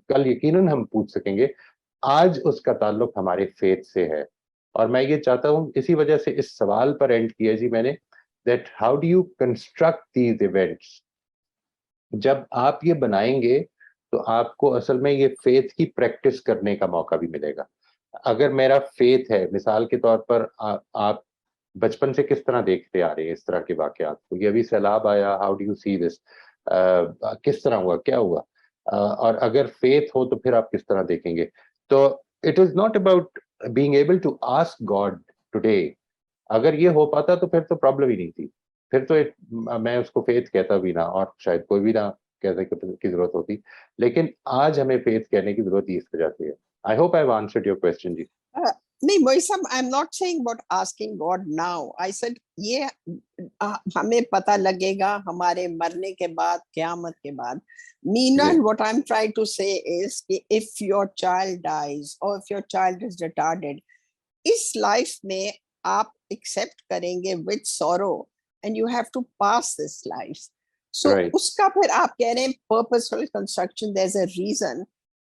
کل یقیناً ہم پوچھ سکیں گے. آج اس کا تعلق ہمارے فیتھ سے ہے, اور میں یہ چاہتا ہوں اسی وجہ سے اس سوال پر اینڈ کیا جی میں نے, that how do you construct these events. جب آپ یہ بنائیں گے تو آپ کو اصل میں یہ فیتھ کی پریکٹس کرنے کا موقع بھی ملے گا. اگر میرا فیتھ ہے, مثال کے طور پر آپ بچپن سے کس طرح دیکھتے آ رہے ہیں اس طرح کے واقعات کو, یہ ابھی سیلاب آیا, ہاؤ ڈو یو سی دس, کس طرح ہوا, کیا ہوا, اور اگر فیتھ ہو تو پھر آپ کس طرح دیکھیں گے. تو it is not about being able to ask God today. اگر یہ ہو پاتا تو پھر تو پرابلم ہی نہیں تھی, پھر تو میں اس کو فیتھ کہتا بھی نہ, اور شاید کوئی بھی نہ کہتے کی ضرورت ہوتی. لیکن آج ہمیں فیتھ کہنے کی ضرورت اس وجہ سے ہے. I hope I've answered your question, جی. نہیں موئی صاحب, I'm not saying about asking God now. I said یہ ہمیں پتہ لگے گا ہمارے مرنے کے بعد, قیامت کے بعد. Meanwhile, what I'm trying to say is کہ if your child dies or if your child is retarded, اس لائف میں آپ accept کریں گے with sorrow and you have to pass this life. So اس کا پھر آپ کہہ رہے ہیں purposeful construction, there's a reason.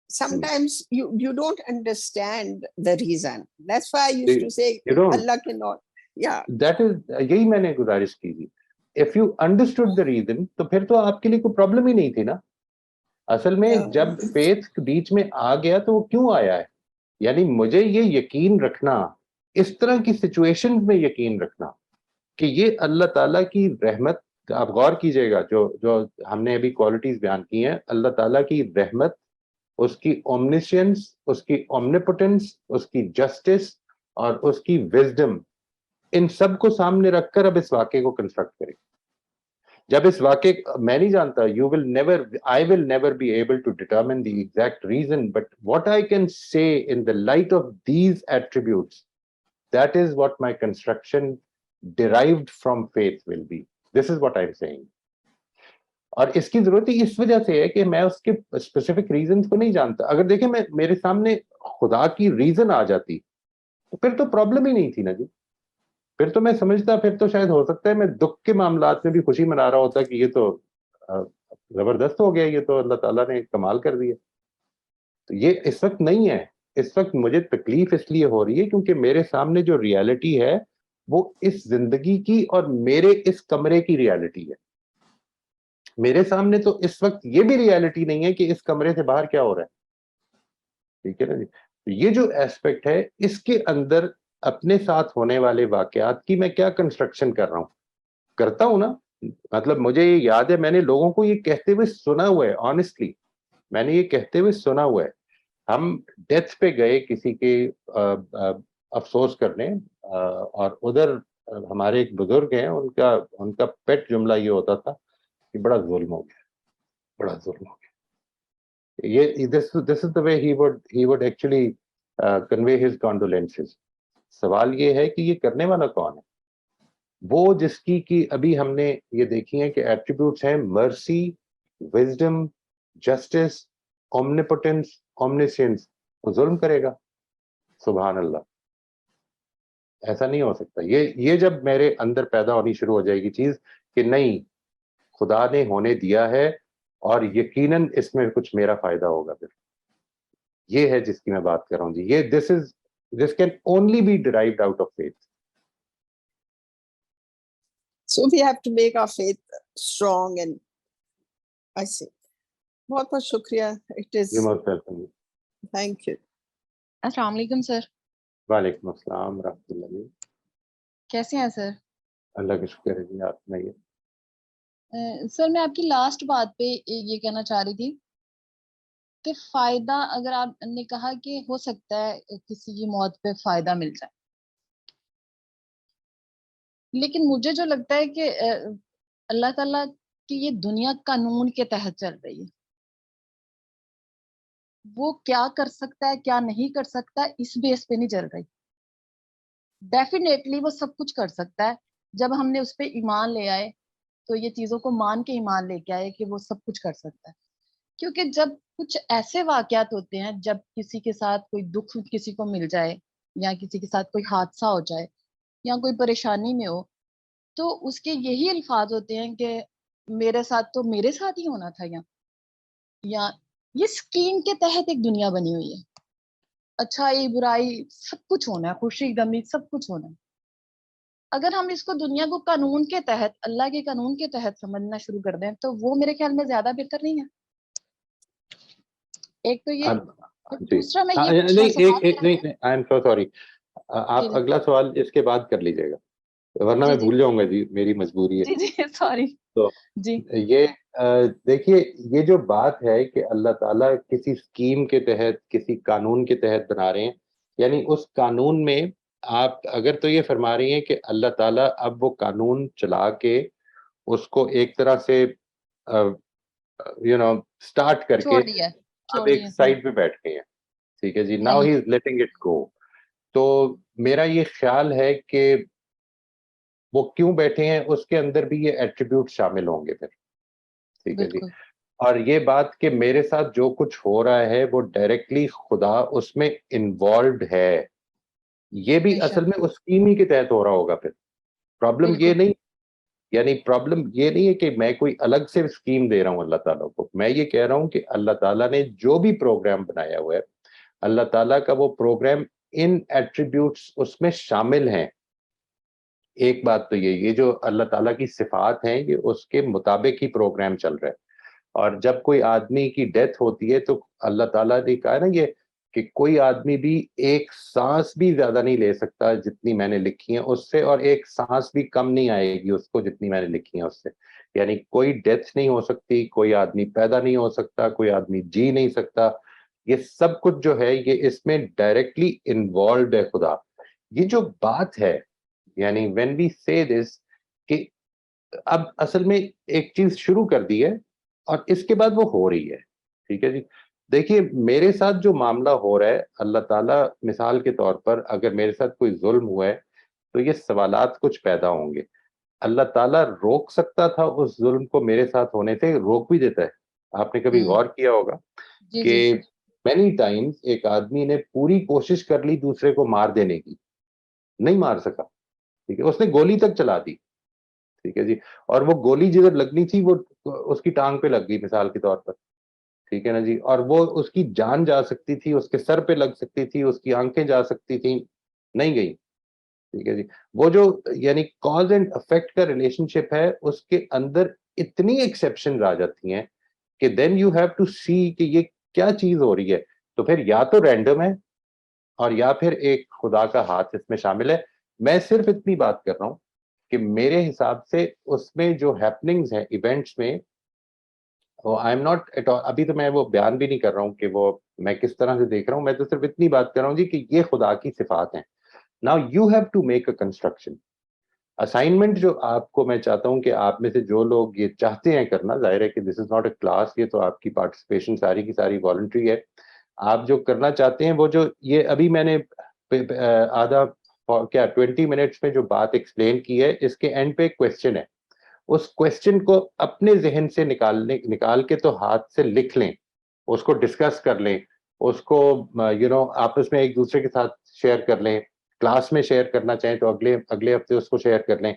Sometimes you don't understand the reason. That's why I used to say Allah cannot. Yeah, that is, یہی میں نے گزارش کی تھی. If you understood the reason تو پھر تو آپ کے لیے کوئی پرابلم ہی نہیں تھی نا. اصل میں جب فیتھ بیچ میں آ گیا تو وہ کیوں آیا ہے, یعنی مجھے یہ یقین رکھنا, اس طرح کی سچویشن میں یقین رکھنا کہ یہ اللہ تعالیٰ کی رحمت. آپ غور کیجئے گا جو ہم نے ابھی کوالٹیز بیان کی ہیں, اللہ تعالیٰ کی رحمت, اس کی اومنیشنس, اس کی اومنیپوٹنس, اس کی جسٹس اور اس کی وزڈم, ان سب کو سامنے رکھ کر اب اس واقعے کو کنسٹرکٹ کریں. جب اس واقعے, میں نہیں جانتا, I will never be able to determine the exact reason, but what I can say in the light of these attributes, that is what my construction derived from faith will be. This is what I'm saying. اور اس کی ضرورت ہی اس وجہ سے ہے کہ میں اس کے اسپیسیفک ریزنز کو نہیں جانتا. اگر دیکھیں میرے سامنے خدا کی ریزن آ جاتی تو پھر تو پرابلم ہی نہیں تھی نا جی. پھر تو میں سمجھتا, پھر تو شاید ہو سکتا ہے میں دکھ کے معاملات میں بھی خوشی منا رہا ہوتا کہ یہ تو زبردست ہو گیا, یہ تو اللہ تعالیٰ نے کمال کر دیا. تو یہ اس وقت نہیں ہے. اس وقت مجھے تکلیف اس لیے ہو رہی ہے کیونکہ میرے سامنے جو ریالٹی ہے وہ اس زندگی کی اور میرے اس کمرے کی ریالٹی ہے. میرے سامنے تو اس وقت یہ بھی ریالٹی نہیں ہے کہ اس کمرے سے باہر کیا ہو رہا ہے. ٹھیک ہے نا جی. یہ جو ایسپیکٹ ہے, اس کے اندر اپنے ساتھ ہونے والے واقعات کی میں کیا کنسٹرکشن کر رہا ہوں, کرتا ہوں نا. مطلب مجھے یہ یاد ہے, میں نے لوگوں کو یہ کہتے ہوئے سنا ہوا ہے, آنیسٹلی میں نے یہ کہتے ہوئے سنا ہوا ہے. ہم ڈیتھ پہ گئے کسی کے افسوس کرنے, اور ادھر ہمارے ایک بزرگ ہیں, ان کا پیٹ جملہ یہ ہوتا تھا کہ بڑا ظلم ہو گیا, بڑا ظلم ہو گیا. یہ this is the way he would actually convey his condolences. سوال یہ ہے کہ یہ کرنے والا کون ہے؟ وہ جس کی ابھی ہم نے یہ دیکھی ہیں کہ ایٹریبیوٹس ہیں, مرسی, وزڈم, جسٹس, اومنیپوٹنس, اومنیسینس. وہ ظلم کرے گا؟ سبحان اللہ, ایسا نہیں ہو سکتا. یہ جب میرے اندر پیدا ہونی شروع ہو جائے گی چیز کہ نہیں, خدا نے ہونے دیا ہے اور یقیناً اس میں کچھ میرا فائدہ ہوگا, پھر یہ ہے جس کی میں بات کر رہا ہوں جی. یہ this can only be derived out of faith. So we have to make our faith strong, and I say بہت بہت شکریہ. It is. You most welcome. Thank you. السلام علیکم سر. وعلیکم السلام ورحمۃ اللہ. کیسے ہیں سر؟ اللہ کا شکر ہے جی. آپ سنائیے. سر میں آپ کی لاسٹ بات پہ یہ کہنا چاہ رہی تھی کہ فائدہ, اگر آپ نے کہا کہ ہو سکتا ہے کسی کی موت پہ فائدہ مل جائے, لیکن مجھے جو لگتا ہے کہ اللہ تعالیٰ کی یہ دنیا قانون کے تحت چل رہی ہے. وہ کیا کر سکتا ہے کیا نہیں کر سکتا اس بیس پہ نہیں چل رہی. ڈیفینیٹلی وہ سب کچھ کر سکتا ہے. جب ہم نے اس پہ ایمان لے آئے تو یہ چیزوں کو مان کے ایمان لے کے آئے کہ وہ سب کچھ کر سکتا ہے. کیونکہ جب کچھ ایسے واقعات ہوتے ہیں, جب کسی کے ساتھ کوئی دکھ کسی کو مل جائے, یا کسی کے ساتھ کوئی حادثہ ہو جائے, یا کوئی پریشانی میں ہو, تو اس کے یہی الفاظ ہوتے ہیں کہ میرے ساتھ تو میرے ساتھ ہی ہونا تھا, یا یہ اسکیم کے تحت ایک دنیا بنی ہوئی ہے، اچھائی برائی سب کچھ ہونا ہے، خوشی غمی سب کچھ ہونا ہے. اگر ہم اس کو دنیا کو قانون کے تحت، اللہ کے قانون کے تحت سمجھنا شروع کر دیں تو وہ میرے خیال میں زیادہ بہتر نہیں ہے. ایک تو یہ، دوسرا میں یہ پوچھنا نہیں آئی ایم سو سوری، آپ اگلا سوال اس کے بعد کر لیجیے گا ورنہ میں بھول جاؤں گا جی، میری مجبوری ہے. جی سوری. تو جی یہ دیکھیے، یہ جو بات ہے کہ اللہ تعالیٰ کسی اسکیم کے تحت، کسی قانون کے تحت بنا رہے ہیں، یعنی اس قانون میں آپ اگر تو یہ فرما رہی ہیں کہ اللہ تعالیٰ اب وہ قانون چلا کے اس کو ایک طرح سے اسٹارٹ کر کے آپ ایک سائڈ پہ بیٹھ گئے ہیں. ٹھیک ہے جی، now he is letting it go. تو میرا یہ خیال ہے کہ وہ کیوں بیٹھے ہیں، اس کے اندر بھی یہ ایٹریبیوٹ شامل ہوں گے پھر. ٹھیک ہے جی. اور یہ بات کہ میرے ساتھ جو کچھ ہو رہا ہے وہ ڈائریکٹلی خدا اس میں انوالوڈ ہے، یہ بھی اصل میں اس اسکیم ہی کے تحت ہو رہا ہوگا. پھر پرابلم یہ نہیں، یعنی پرابلم یہ نہیں ہے کہ میں کوئی الگ سے اسکیم دے رہا ہوں اللہ تعالیٰ کو. میں یہ کہہ رہا ہوں کہ اللہ تعالیٰ نے جو بھی پروگرام بنایا ہوا ہے، اللہ تعالیٰ کا وہ پروگرام ان ایٹریبیوٹس اس میں شامل ہیں. ایک بات تو یہ جو اللہ تعالیٰ کی صفات ہیں یہ اس کے مطابق ہی پروگرام چل رہا ہے. اور جب کوئی آدمی کی ڈیتھ ہوتی ہے تو اللہ تعالیٰ نے کہا نا یہ کہ کوئی آدمی بھی ایک سانس بھی زیادہ نہیں لے سکتا جتنی میں نے لکھی ہیں اس سے، اور ایک سانس بھی کم نہیں آئے گی اس کو جتنی میں نے لکھی ہیں اس سے. یعنی کوئی ڈیتھ نہیں ہو سکتی، کوئی آدمی پیدا نہیں ہو سکتا، کوئی آدمی جی نہیں سکتا. یہ سب کچھ جو ہے یہ اس میں ڈائریکٹلی انوالوڈ ہے خدا. یہ جو بات ہے، یعنی when we say this کہ اب اصل میں ایک چیز شروع کر دی ہے اور اس کے بعد وہ ہو رہی ہے. ٹھیک ہے جی. دیکھیے میرے ساتھ جو معاملہ ہو رہا ہے، اللہ تعالیٰ مثال کے طور پر اگر میرے ساتھ کوئی ظلم ہوا ہے تو یہ سوالات کچھ پیدا ہوں گے. اللہ تعالیٰ روک سکتا تھا اس ظلم کو میرے ساتھ ہونے سے، روک بھی دیتا ہے. آپ نے کبھی غور کیا ہوگا کہ مینی ٹائمز ایک آدمی نے پوری کوشش کر لی دوسرے کو مار دینے کی، نہیں مار سکا. ٹھیک ہے، اس نے گولی تک چلا دی. ٹھیک ہے جی. اور وہ گولی جدھر لگنی تھی وہ اس کی ٹانگ پہ لگ گئی مثال کے طور پر. ٹھیک ہے نا جی. اور وہ اس کی جان جا سکتی تھی، اس کے سر پہ لگ سکتی تھی، اس کی آنکھیں جا سکتی تھیں، نہیں گئی. ٹھیک ہے جی. وہ جو یعنی کاز اینڈ افیکٹ کا ریلیشن شپ ہے اس کے اندر اتنی ایکسیپشن آ جاتی ہیں کہ دین یو ہیو ٹو سی کہ یہ کیا چیز ہو رہی ہے. تو پھر یا تو رینڈم ہے اور یا پھر ایک خدا کا ہاتھ اس میں شامل ہے. میں صرف اتنی بات کر رہا ہوں کہ میرے حساب سے اس میں جو ہیپننگز ہیں ایونٹس میں، آئی ایم ناٹ ابھی تو میں وہ بیان بھی نہیں کر رہا ہوں کہ وہ میں کس طرح سے دیکھ رہا ہوں. میں تو صرف اتنی بات کر رہا ہوں جی کہ یہ خدا کی صفات ہیں. Now you have to make a construction assignment. جو آپ کو میں چاہتا ہوں کہ آپ میں سے جو لوگ یہ چاہتے ہیں کرنا، ظاہر ہے کہ دس از ناٹ اے کلاس، یہ تو آپ کی پارٹیسپیشن ساری کی ساری والنٹری ہے. آپ جو کرنا چاہتے ہیں وہ جو یہ ابھی میں نے آدھا کیا 20 منٹس میں جو بات ایکسپلین کی ہے، اس کے اینڈ پہ ایک کوشچن ہے. اس کوشچن کو اپنے ذہن سے نکال کے تو ہاتھ سے لکھ لیں، اس کو ڈسکس کر لیں، اس کو آپس میں ایک دوسرے کے ساتھ شیئر کر لیں. کلاس میں شیئر کرنا چاہیں تو اگلے ہفتے اس کو شیئر کر لیں.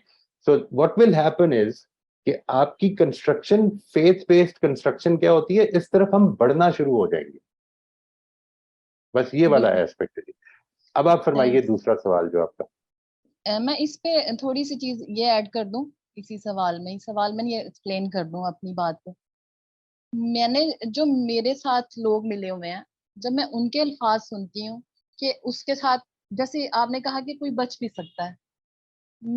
So what will happen is کہ آپ کی کنسٹرکشن، فیتھ بیسڈ کنسٹرکشن کیا ہوتی ہے، اس طرف ہم بڑھنا شروع ہو جائیں گے. بس یہ والا ایسپیکٹ ہے. اب آپ فرمائیے دوسرا سوال جو آپ کا. میں اس پہ تھوڑی سی چیز یہ ایڈ کر دوں اسی سوال میں یہ ایکسپلین کر دوں اپنی بات کو. میں نے جو میرے ساتھ لوگ ملے ہوئے ہیں، جب میں ان کے الفاظ سنتی ہوں کہ اس کے ساتھ، جیسے آپ نے کہا کہ کوئی بچ بھی سکتا ہے،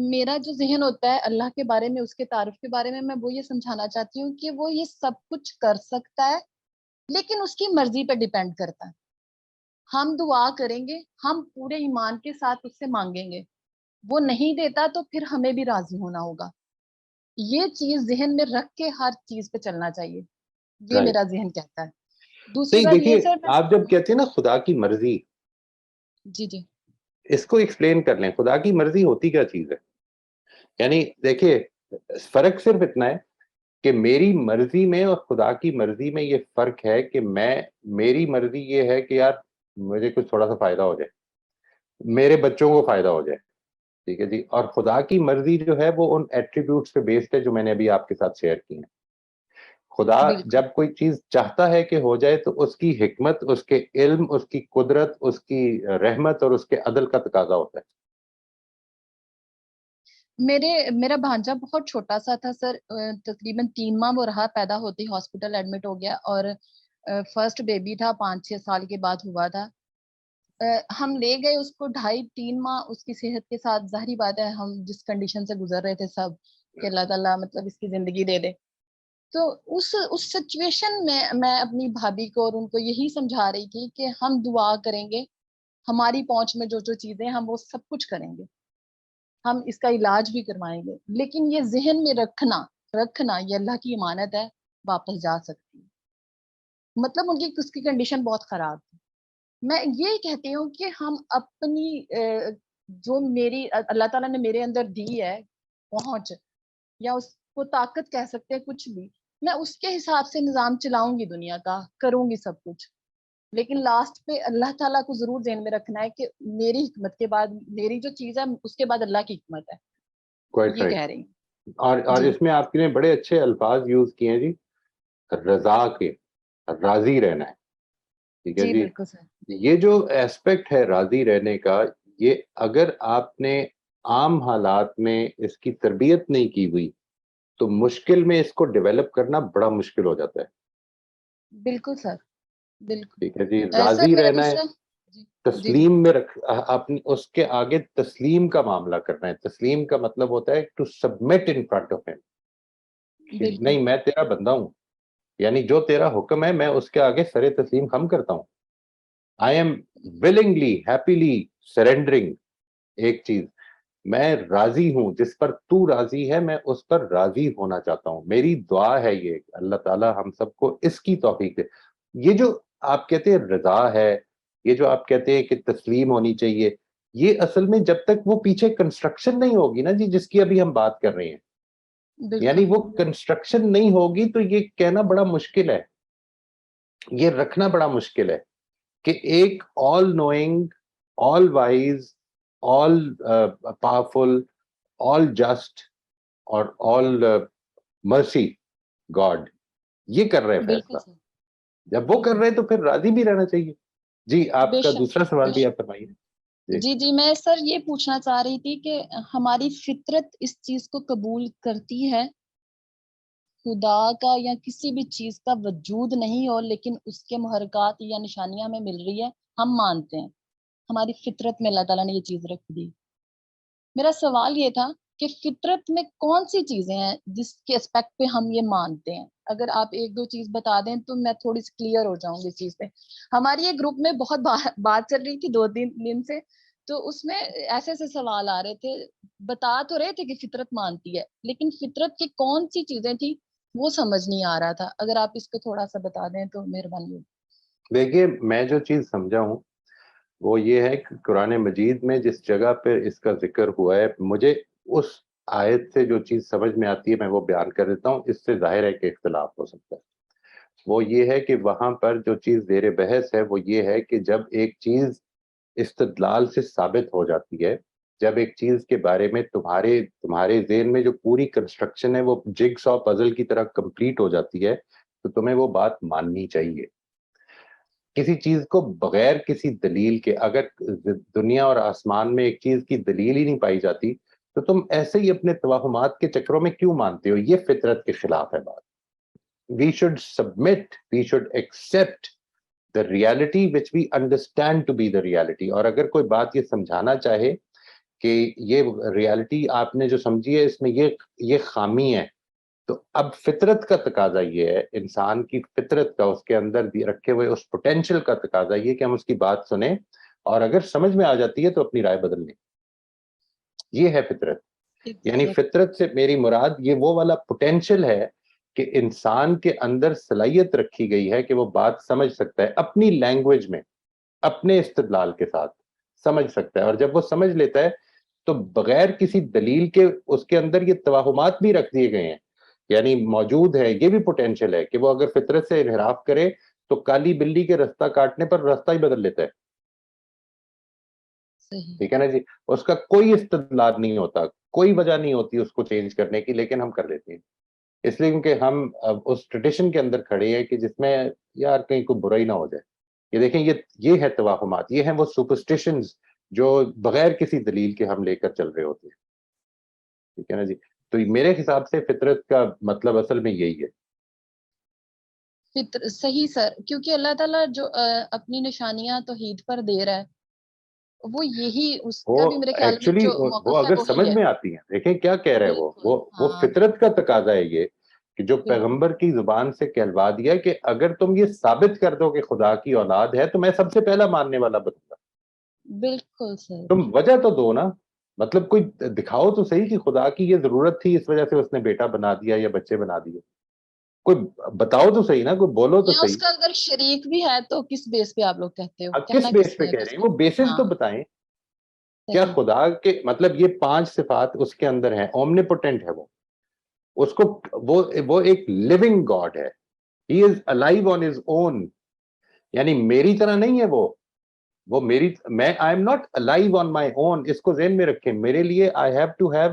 میرا جو ذہن ہوتا ہے اللہ کے بارے میں، اس کے تعارف کے بارے میں وہ یہ سمجھانا چاہتی ہوں کہ وہ یہ سب کچھ کر سکتا ہے لیکن اس کی مرضی پہ ڈیپینڈ کرتا ہے. ہم دعا کریں گے، ہم پورے ایمان کے ساتھ اس سے مانگیں گے، وہ نہیں دیتا تو پھر ہمیں بھی راضی ہونا ہوگا. یہ چیز ذہن میں رکھ کے ہر چیز پہ چلنا چاہیے، یہ میرا ذہن کہتا ہے. دوسری بات یہ سر، آپ جب کہتے ہیں نا خدا کی مرضی، جی اس کو ایکسپلین کر لیں. خدا کی مرضی ہوتی کیا چیز ہے؟ یعنی دیکھیے فرق صرف اتنا ہے کہ میری مرضی میں اور خدا کی مرضی میں یہ فرق ہے کہ میری مرضی یہ ہے کہ یار مجھے کچھ تھوڑا سا فائدہ ہو جائے، میرے بچوں کو فائدہ ہو جائے. ٹھیک ہے جی. اور خدا کی مرضی جو ہے وہ ان ایٹریبیوٹس پہ بیسڈ ہے جو میں نے ابھی آپ کے ساتھ شیئر کی ہیں. خدا جب کوئی چیز چاہتا ہے کہ ہو جائے تو اس کی حکمت، اس کے علم، اس کی قدرت، اس کی رحمت اور اس کے عدل کا تقاضا ہوتا ہے. میرا بھانجا بہت چھوٹا سا تھا سر، تقریباً 3 ماہ وہ رہا، پیدا ہوتے ہی ہاسپٹل ایڈمٹ ہو گیا، اور فرسٹ بیبی تھا، 5-6 سال کے بعد ہوا تھا. ہم لے گئے اس کو 2.5-3 ماہ اس کی صحت کے ساتھ. ظاہری بات ہے ہم جس کنڈیشن سے گزر رہے تھے سب کہ اللہ تعالیٰ مطلب اس کی زندگی دے دے، تو اس سچویشن میں اپنی بھابھی کو اور ان کو یہی سمجھا رہی تھی کہ ہم دعا کریں گے، ہماری پہنچ میں جو چیزیں ہم وہ سب کچھ کریں گے، ہم اس کا علاج بھی کروائیں گے، لیکن یہ ذہن میں رکھنا یہ اللہ کی امانت ہے، واپس جا سکتی ہے. مطلب ان کی اس کی کنڈیشن بہت خراب تھی. میں یہ کہتی ہوں کہ ہم اپنی جو میری اللہ تعالیٰ نے میرے اندر دی ہے پہنچ، یا اس کو طاقت کہہ سکتے ہیں، کچھ بھی، میں اس کے حساب سے نظام چلاؤں گی، دنیا کا کروں گی سب کچھ، لیکن لاسٹ پہ اللہ تعالیٰ کو ضرور ذہن میں رکھنا ہے کہ میری حکمت کے بعد میری جو چیز ہے اس کے بعد اللہ کی حکمت ہے. یہ کہہ رہی ہوں. اور اس میں آپ نے بڑے اچھے الفاظ یوز کیے ہیں جی، رضا کے، راضی رہنا ہے. ٹھیک ہے جی، بالکل سر. یہ جو ایسپیکٹ ہے راضی رہنے کا، یہ اگر آپ نے عام حالات میں اس کی تربیت نہیں کی ہوئی تو مشکل میں اس کو ڈیولپ کرنا بڑا مشکل ہو جاتا ہے. بالکل سر، بالکل. ٹھیک ہے جی، راضی رہنا ہے، تسلیم میں اپنی اس کے آگے تسلیم کا معاملہ کرنا ہے. تسلیم کا مطلب ہوتا ہے to submit in front of him. نہیں، میں تیرا بندہ ہوں، یعنی جو تیرا حکم ہے میں اس کے آگے سر تسلیم خم کرتا ہوں. I am willingly happily surrendering. ایک چیز میں راضی ہوں، جس پر تو راضی ہے میں اس پر راضی ہونا چاہتا ہوں. میری دعا ہے یہ اللہ تعالیٰ ہم سب کو اس کی توفیق دے. یہ جو آپ کہتے ہیں رضا ہے، یہ جو آپ کہتے ہیں کہ تسلیم ہونی چاہیے، یہ اصل میں جب تک وہ پیچھے کنسٹرکشن نہیں ہوگی نا جی، جس کی ابھی ہم بات کر رہے ہیں، یعنی وہ کنسٹرکشن نہیں ہوگی تو یہ کہنا بڑا مشکل ہے، یہ رکھنا بڑا مشکل ہے کہ ایک all knowing, all wise, all powerful, all just اور آل مرسی گاڈ یہ کر رہے ہیں فیصلہ. جب وہ کر رہے ہیں تو پھر راضی بھی رہنا چاہیے. جی آپ کا دوسرا سوال بھی آپ فرمائیے. جی میں سر یہ پوچھنا چاہ رہی تھی کہ ہماری فطرت اس چیز کو قبول کرتی ہے، خدا کا یا کسی بھی چیز کا وجود نہیں ہو لیکن اس کے محرکات یا نشانیاں ہمیں مل رہی ہے، ہم مانتے ہیں، ہماری فطرت میں اللہ تعالیٰ نے یہ چیز رکھ دی. میرا سوال یہ تھا کہ فطرت میں کون سی چیزیں ہیں جس کے اسپیکٹ پہ ہم یہ مانتے ہیں؟ اگر آپ 1-2 چیز بتا دیں تو میں تھوڑی سی کلیئر ہو جاؤں گی اس چیز پہ. ہماری یہ گروپ میں بہت بات چل رہی تھی 2-3 دن سے، تو اس میں ایسے سوال آ رہے تھے، بتا تو رہے تھے کہ فطرت مانتی ہے، لیکن فطرت کی کون سی چیزیں تھی وہ سمجھ نہیں آ رہا تھا. اگر آپ اس کو تھوڑا سا بتا دیں تو مہربانی ہوگی. دیکھیے میں جو چیز سمجھا ہوں وہ یہ ہے کہ قرآن مجید میں جس جگہ پہ اس کا ذکر ہوا ہے، مجھے اس آیت سے جو چیز سمجھ میں آتی ہے میں وہ بیان کر دیتا ہوں. اس سے ظاہر ہے کہ اختلاف ہو سکتا ہے. وہ یہ ہے کہ وہاں پر جو چیز زیر بحث ہے وہ یہ ہے کہ جب ایک چیز استدلال سے ثابت ہو جاتی ہے، جب ایک چیز کے بارے میں تمہارے ذہن میں جو پوری کنسٹرکشن ہے وہ جگ سا پزل کی طرح کمپلیٹ ہو جاتی ہے، تو تمہیں وہ بات ماننی چاہیے. کسی چیز کو بغیر کسی دلیل کے، اگر دنیا اور آسمان میں ایک چیز کی دلیل ہی نہیں پائی جاتی تو تم ایسے ہی اپنے توہمات کے چکروں میں کیوں مانتے ہو؟ یہ فطرت کے خلاف ہے بات. We should submit, we should accept the reality which we understand to be the reality. اور اگر کوئی بات یہ سمجھانا چاہے کہ یہ ریالٹی آپ نے جو سمجھی ہے اس میں یہ خامی ہے، تو اب فطرت کا تقاضا یہ ہے، انسان کی فطرت کا، اس کے اندر رکھے ہوئے اس پوٹینشل کا تقاضا یہ کہ ہم اس کی بات سنیں اور اگر سمجھ میں آ جاتی ہے تو اپنی رائے بدل لیں. یہ ہے فطرت. یعنی فطرت سے میری مراد یہ وہ والا پوٹینشل ہے کہ انسان کے اندر صلاحیت رکھی گئی ہے کہ وہ بات سمجھ سکتا ہے اپنی لینگویج میں، اپنے استدلال کے ساتھ سمجھ سکتا ہے. اور جب وہ سمجھ لیتا ہے تو بغیر کسی دلیل کے اس کے اندر یہ توہمات بھی رکھ دیے گئے ہیں، یعنی موجود ہے، یہ بھی پوٹینشل ہے کہ وہ اگر فطرت سے انحراف کرے تو کالی بلی کے رستہ کاٹنے پر راستہ ہی بدل لیتا ہے. ٹھیک ہے نا جی، اس کا کوئی استدلال نہیں ہوتا، کوئی وجہ نہیں ہوتی اس کو چینج کرنے کی، لیکن ہم کر لیتے ہیں. اس لیے کیونکہ ہم اس ٹریڈیشن کے اندر کھڑے ہیں کہ جس میں یار کہیں کوئی برائی نہ ہو جائے. یہ دیکھیں یہ ہے توہمات, یہ ہیں وہ سپرسٹیشنز جو بغیر کسی دلیل کے ہم لے کر چل رہے ہوتے ہیں. ٹھیک ہے نا جی. تو میرے حساب سے فطرت کا مطلب اصل میں یہی ہے. صحیح سر, کیونکہ اللہ تعالیٰ جو اپنی نشانیاں توحید پر دے رہا ہے, وہ یہی اس کا بھی میرے خیال میں ایکچولی جو وہ موقف ہے اگر وہی سمجھ ہے. میں آتی ہیں, دیکھیں کیا کہہ رہے ہیں وہ فطرت کا تقاضا ہے یہ کہ جو پیغمبر کی زبان سے کہلوا دیا کہ اگر تم یہ ثابت کر دو کہ خدا کی اولاد ہے تو میں سب سے پہلا ماننے والا بنوں گا. بالکل سر, تم وجہ تو دو نا, مطلب کوئی دکھاؤ تو صحیح کہ خدا کی یہ ضرورت تھی, اس وجہ سے اس نے بیٹا بنا دیا یا بچے بنا دیے. کوئی بتاؤ تو صحیح نا, کوئی بولو تو یا اس صحیح. کا اگر شریک بھی ہے تو کس بیس پہ آپ لوگ کہتے ہو, کس کہنا بیس کس پہ نے کہہ رہے کس ہیں, وہ بیسس تو بتائیں. کیا صحیح. خدا کے مطلب یہ 5 صفات اس کے اندر ہیں, اومنیپوٹنٹ ہے وہ, اس کو وہ ایک لیونگ گاڈ ہے, ہی is alive on his own, یعنی میری طرح نہیں ہے وہ میری, میں I am not alive on my own. اس کو ذہن میں رکھیں, میرے لیے I have to have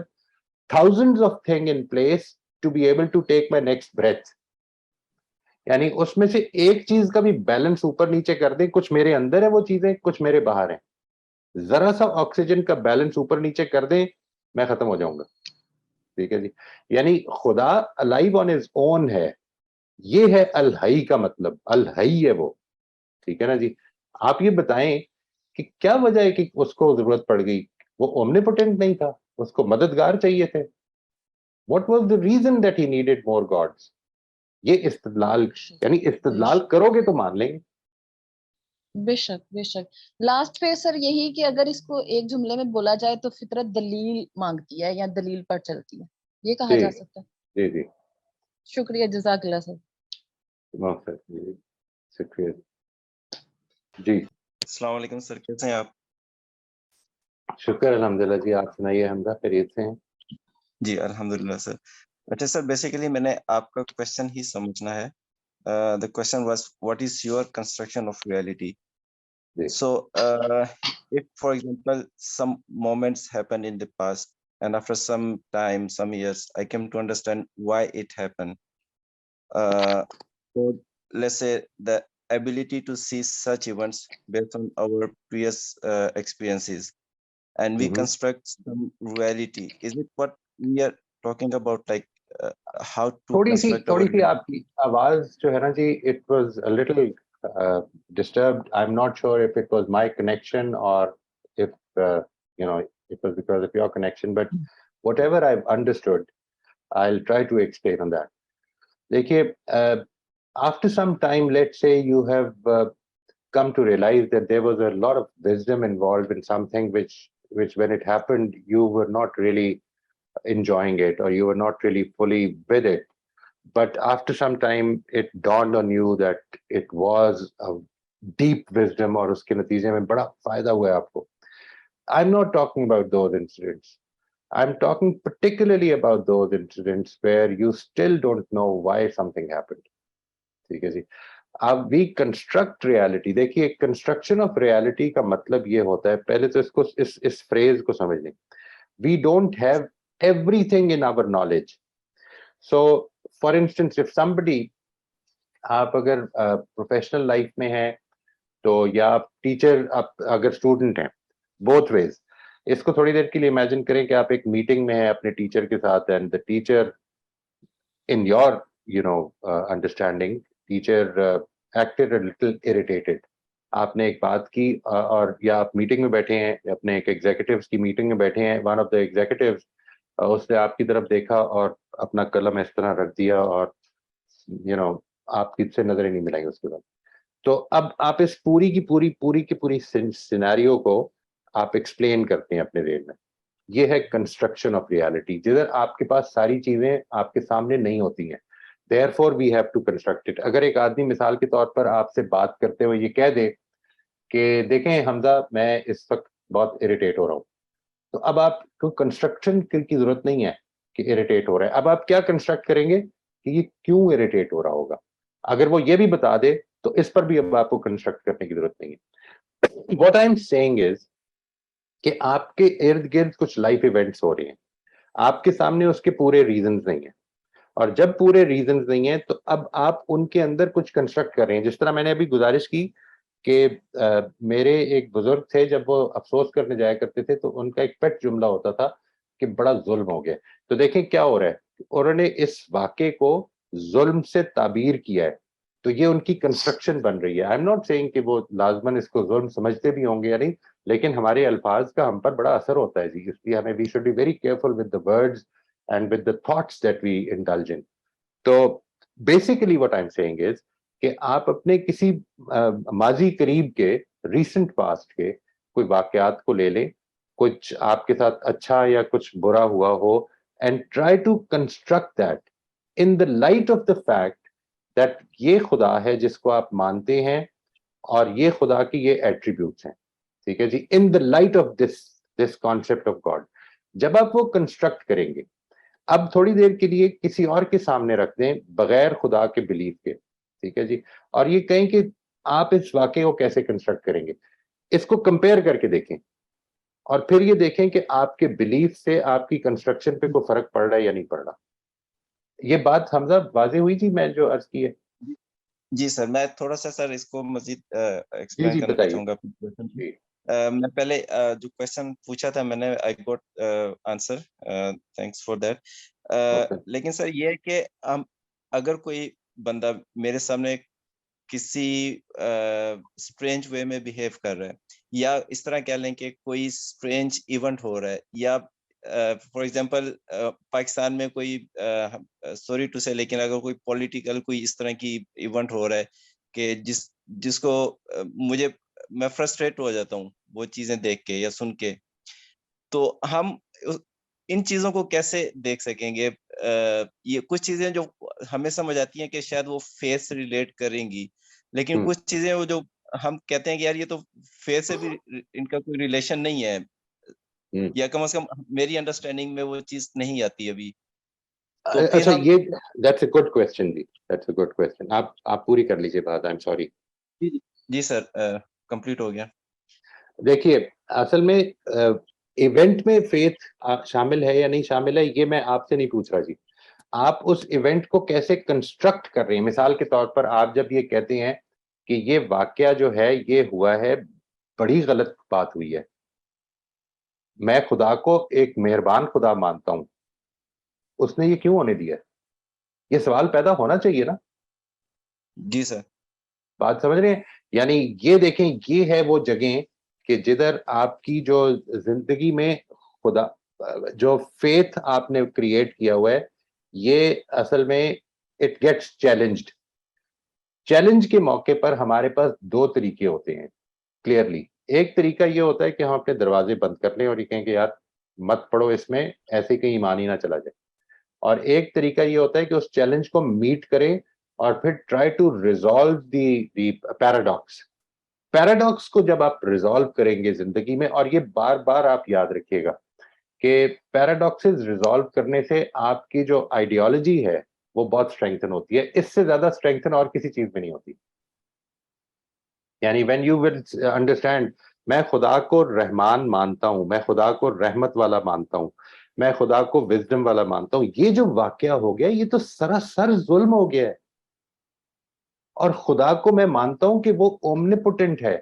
thousands of things in place to be able to take my next breath. یعنی اس میں سے ایک چیز کا بھی بیلنس اوپر نیچے کر دیں, کچھ میرے اندر ہے وہ چیزیں, کچھ میرے باہر ہیں, ذرا سا آکسیجن کا بیلنس اوپر نیچے کر دیں, میں ختم ہو جاؤں گا. ٹھیک ہے جی. یعنی خدا الائیو آن ہز اون ہے, یہ ہے الحی کا مطلب, الحی ہے وہ. ٹھیک ہے نا جی. آپ یہ بتائیں کہ کیا وجہ ہے کہ اس کو ضرورت پڑ گئی, وہ اومنیپوٹنٹ نہیں تھا, اس کو مددگار چاہیے تھے. What was the reason that he needed more gods? یہ استدلال, یعنی استدلال کرو گے تو مان لیں گے. بے شک بے شک. لاسٹ پہ سر یہی کہ اگر اس کو ایک جملے میں بولا جائے تو فطرت دلیل مانگتی ہے یا دلیل پر چلتی ہے, یہ کہا جا سکتا ہے. جی جی, شکریہ, جزاک اللہ سر. شکریہ جی. السلام علیکم سر, کیسے ہیں آپ؟ شکر الحمدللہ جی, آپ سنائیے, حمزہ خیریت سے ہیں؟ جی الحمدللہ سر. اچھا سر, بیسیکلی میں نے آپ کا کوشچن ہی سمجھنا ہے. The question was, what is your construction of reality? So, if for example, some moments happen in the past, and after some time, some years, I came to understand why it happened. So let's say the ability to see such events based on our previous experiences, and we construct some reality. Is it what we are talking about, like how to construct our تھوڑی سی آپ کی آواز جو ہے نا جی, it was a little disturbed. I'm not sure if it was my connection or if it was because of your connection, but whatever I've understood, I'll try to explain on that. دیکھیے, after some time, let's say you have come to realize that there was a lot of wisdom involved in something which when it happened, you were not really enjoying it, or you were not really fully with it. But after some time, it dawned on you that it was a deep wisdom, اور اس کے نتیجے میں بڑا فائدہ ہوا ہے آپ کو. I'm not talking about those incidents. I'm talking particularly about those incidents where you still don't know why something happened. ٹھیک ہے جی. اب we construct reality. دیکھیے, construction of reality کا مطلب یہ ہوتا ہے, پہلے تو اس phrase کو سمجھ لیں. We don't have everything in our knowledge. So, for instance, if somebody, آپ اگر پروفیشنل لائف میں ہیں تو, یا آپ ٹیچر, آپ اگر اسٹوڈنٹ ہیں, both ways. اس کو تھوڑی دیر کے لیے امیجن کریں کہ آپ ایک میٹنگ میں ہیں اپنے ٹیچر کے ساتھ, and the teacher, in your understanding, teacher acted a little irritated. آپ نے ایک بات کی, اور یا آپ میٹنگ میں بیٹھے ہیں, اپنے ایک ایگزیکٹوز کی میٹنگ میں بیٹھے ہیں, ون آف دا ایگزیکٹوز, اس نے آپ کی طرف دیکھا اور اپنا قلم اس طرح رکھ دیا, اور آپ کس سے نظر ہی نہیں ملائیں گے اس کے بعد. تو اب آپ اس پوری کی پوری سینیریو کو آپ ایکسپلین کرتے ہیں اپنے ذہن میں. یہ ہے کنسٹرکشن آف ریالٹی, جدھر آپ کے پاس ساری چیزیں آپ کے سامنے نہیں ہوتی ہیں. Therefore we have to construct it. اگر ایک آدمی مثال کے طور پر آپ سے بات کرتے ہوئے یہ کہہ دے کہ دیکھیں حمزہ, میں اس وقت بہت اریٹیٹ ہو رہا ہوں, تو اب آپ کو کنسٹرکشن کی ضرورت نہیں ہے کہ اریٹیٹ ہو رہا ہے. اب آپ کیا کنسٹرکٹ کریں گے کہ یہ کیوں اریٹیٹ ہو رہا ہوگا. اگر وہ یہ بھی بتا دے تو اس پر بھی اب آپ کو کنسٹرکٹ کرنے کی ضرورت نہیں ہے. What I'm saying is کہ آپ کے ارد گرد کچھ لائف ایونٹس ہو رہے ہیں, آپ کے سامنے اس کے پورے ریزنز نہیں ہیں, اور جب پورے ریزنز نہیں ہیں تو اب آپ ان کے اندر کچھ کنسٹرکٹ کر رہے ہیں. جس طرح میں نے ابھی گزارش کی کہ میرے ایک بزرگ تھے, جب وہ افسوس کرنے جایا کرتے تھے تو ان کا ایک پیٹ جملہ ہوتا تھا کہ بڑا ظلم ہو گیا. تو دیکھیں کیا ہو رہا ہے, انہوں نے اس واقعے کو ظلم سے تعبیر کیا ہے, تو یہ ان کی کنسٹرکشن بن رہی ہے. آئی ایم ناٹ سیئنگ کہ وہ لازماً اس کو ظلم سمجھتے بھی ہوں گے یا نہیں, لیکن ہمارے الفاظ کا ہم پر بڑا اثر ہوتا ہے جی, اس لیے ہمیں we should be very careful with the words and with the thoughts that we indulge in. تو basically what I am saying is کہ آپ اپنے کسی ماضی قریب کے, ریسنٹ پاسٹ کے کوئی واقعات کو لے لیں, کچھ آپ کے ساتھ اچھا یا کچھ برا ہوا ہو, and try to construct that in the light of the fact that یہ خدا ہے جس کو آپ مانتے ہیں اور یہ خدا کی یہ ایٹریبیوٹس ہیں. ٹھیک ہے جی, in the light of this concept of God. جب آپ وہ کنسٹرکٹ کریں گے, اب تھوڑی دیر کے لیے کسی اور کے سامنے رکھ دیں بغیر خدا کے بلیف کے, ٹھیک ہے جی, اور یہ کہیں کہ آپ اس واقعے کو کیسے کنسٹرکٹ کریں گے. اس کو کمپیئر کر کے دیکھیں اور پھر یہ دیکھیں کہ آپ کے بلیف سے آپ کی کنسٹرکشن پہ کوئی فرق پڑ رہا ہے یا نہیں پڑ رہا. یہ بات حمزہ واضح ہوئی جی میں جو عرض کی ہے؟ جی سر, میں تھوڑا سا سر اس کو مزید ایکسپلین جی کرنا بتائیے. چاہوں گا. میں پہلے جو کوشچن پوچھا تھا میں نے آئی گوٹ آنسر, تھینکس فار دیٹ. لیکن سر یہ ہے کہ اگر کوئی بندہ میرے سامنے کسی اسٹرینج وے میں بہیو کر رہا ہے, یا اس طرح کہہ لیں کہ کوئی اسٹرینج ایونٹ ہو رہا ہے, یا فار ایگزامپل پاکستان میں کوئی سوری ٹو سے لیکن اگر کوئی پولیٹیکل کوئی اس طرح کی ایونٹ ہو رہا ہے کہ جس کو میں فرسٹریٹ ہو جاتا ہوں وہ چیزیں دیکھ کے یا سن کے, تو ہم ان چیزوں کو کیسے دیکھ سکیں گے؟ یہ کچھ چیزیں جو ہمیں سمجھ آتی ہیں کہ شاید وہ فیتھ سے ریلیٹ کریں گی, لیکن کچھ چیزیں وہ جو ہم کہتے ہیں کہ یار یہ تو فیتھ سے بھی ان کا کوئی ریلیشن نہیں ہے, یا کم از کم میری انڈرسٹینڈنگ میں وہ چیز نہیں آتی ابھی. اچھا, یہ دیٹس اے گڈ کوسچن جی, دیٹس اے گڈ کوسچن. آپ پوری کر لیجیے بات. I am sorry. جی سر, کمپلیٹ ہو گیا. دیکھیے اصل میں ایونٹ میں فیتھ شامل ہے یا نہیں شامل ہے یہ میں آپ سے نہیں پوچھ رہا جی. آپ اس ایونٹ کو کیسے کنسٹرکٹ کر رہے ہیں. مثال کے طور پر آپ جب یہ کہتے ہیں کہ یہ واقعہ جو ہے یہ ہوا ہے, بڑی غلط بات ہوئی ہے, میں خدا کو ایک مہربان خدا مانتا ہوں, اس نے یہ کیوں ہونے دیا؟ یہ سوال پیدا ہونا چاہیے نا. جی سر, بات سمجھ رہے ہیں؟ یعنی یہ دیکھیں, یہ ہے وہ جگہیں کہ جدھر آپ کی جو زندگی میں خدا جو فیتھ آپ نے کریٹ کیا ہوا ہے, یہ اصل میں اٹ گیٹس چیلنجڈ. چیلنج کے موقع پر ہمارے پاس دو طریقے ہوتے ہیں کلیئرلی. ایک طریقہ یہ ہوتا ہے کہ ہم اپنے دروازے بند کر لیں اور یہ کہیں کہ یار مت پڑھو اس میں, ایسے کہیں ایمان ہی نہ چلا جائے. اور ایک طریقہ یہ ہوتا ہے کہ اس چیلنج کو میٹ کریں اور پھر try to resolve the paradox. Paradox کو جب آپ ریزالو کریں گے زندگی میں, اور یہ بار بار آپ یاد رکھیے گا کہ پیراڈاکسز ریزالو کرنے سے آپ کی جو آئیڈیالوجی ہے وہ بہت اسٹرینگتھن ہوتی ہے. اس سے زیادہ اسٹرینگتھن اور کسی چیز میں نہیں ہوتی. یعنی وین یو ول انڈرسٹینڈ میں خدا کو رحمان مانتا ہوں, میں خدا کو رحمت والا مانتا ہوں, میں خدا کو وزڈم والا مانتا ہوں, یہ جو واقعہ ہو گیا یہ تو سراسر ظلم ہو گیا ہے. اور خدا کو میں مانتا ہوں کہ وہ اومنیپوٹنٹ ہے,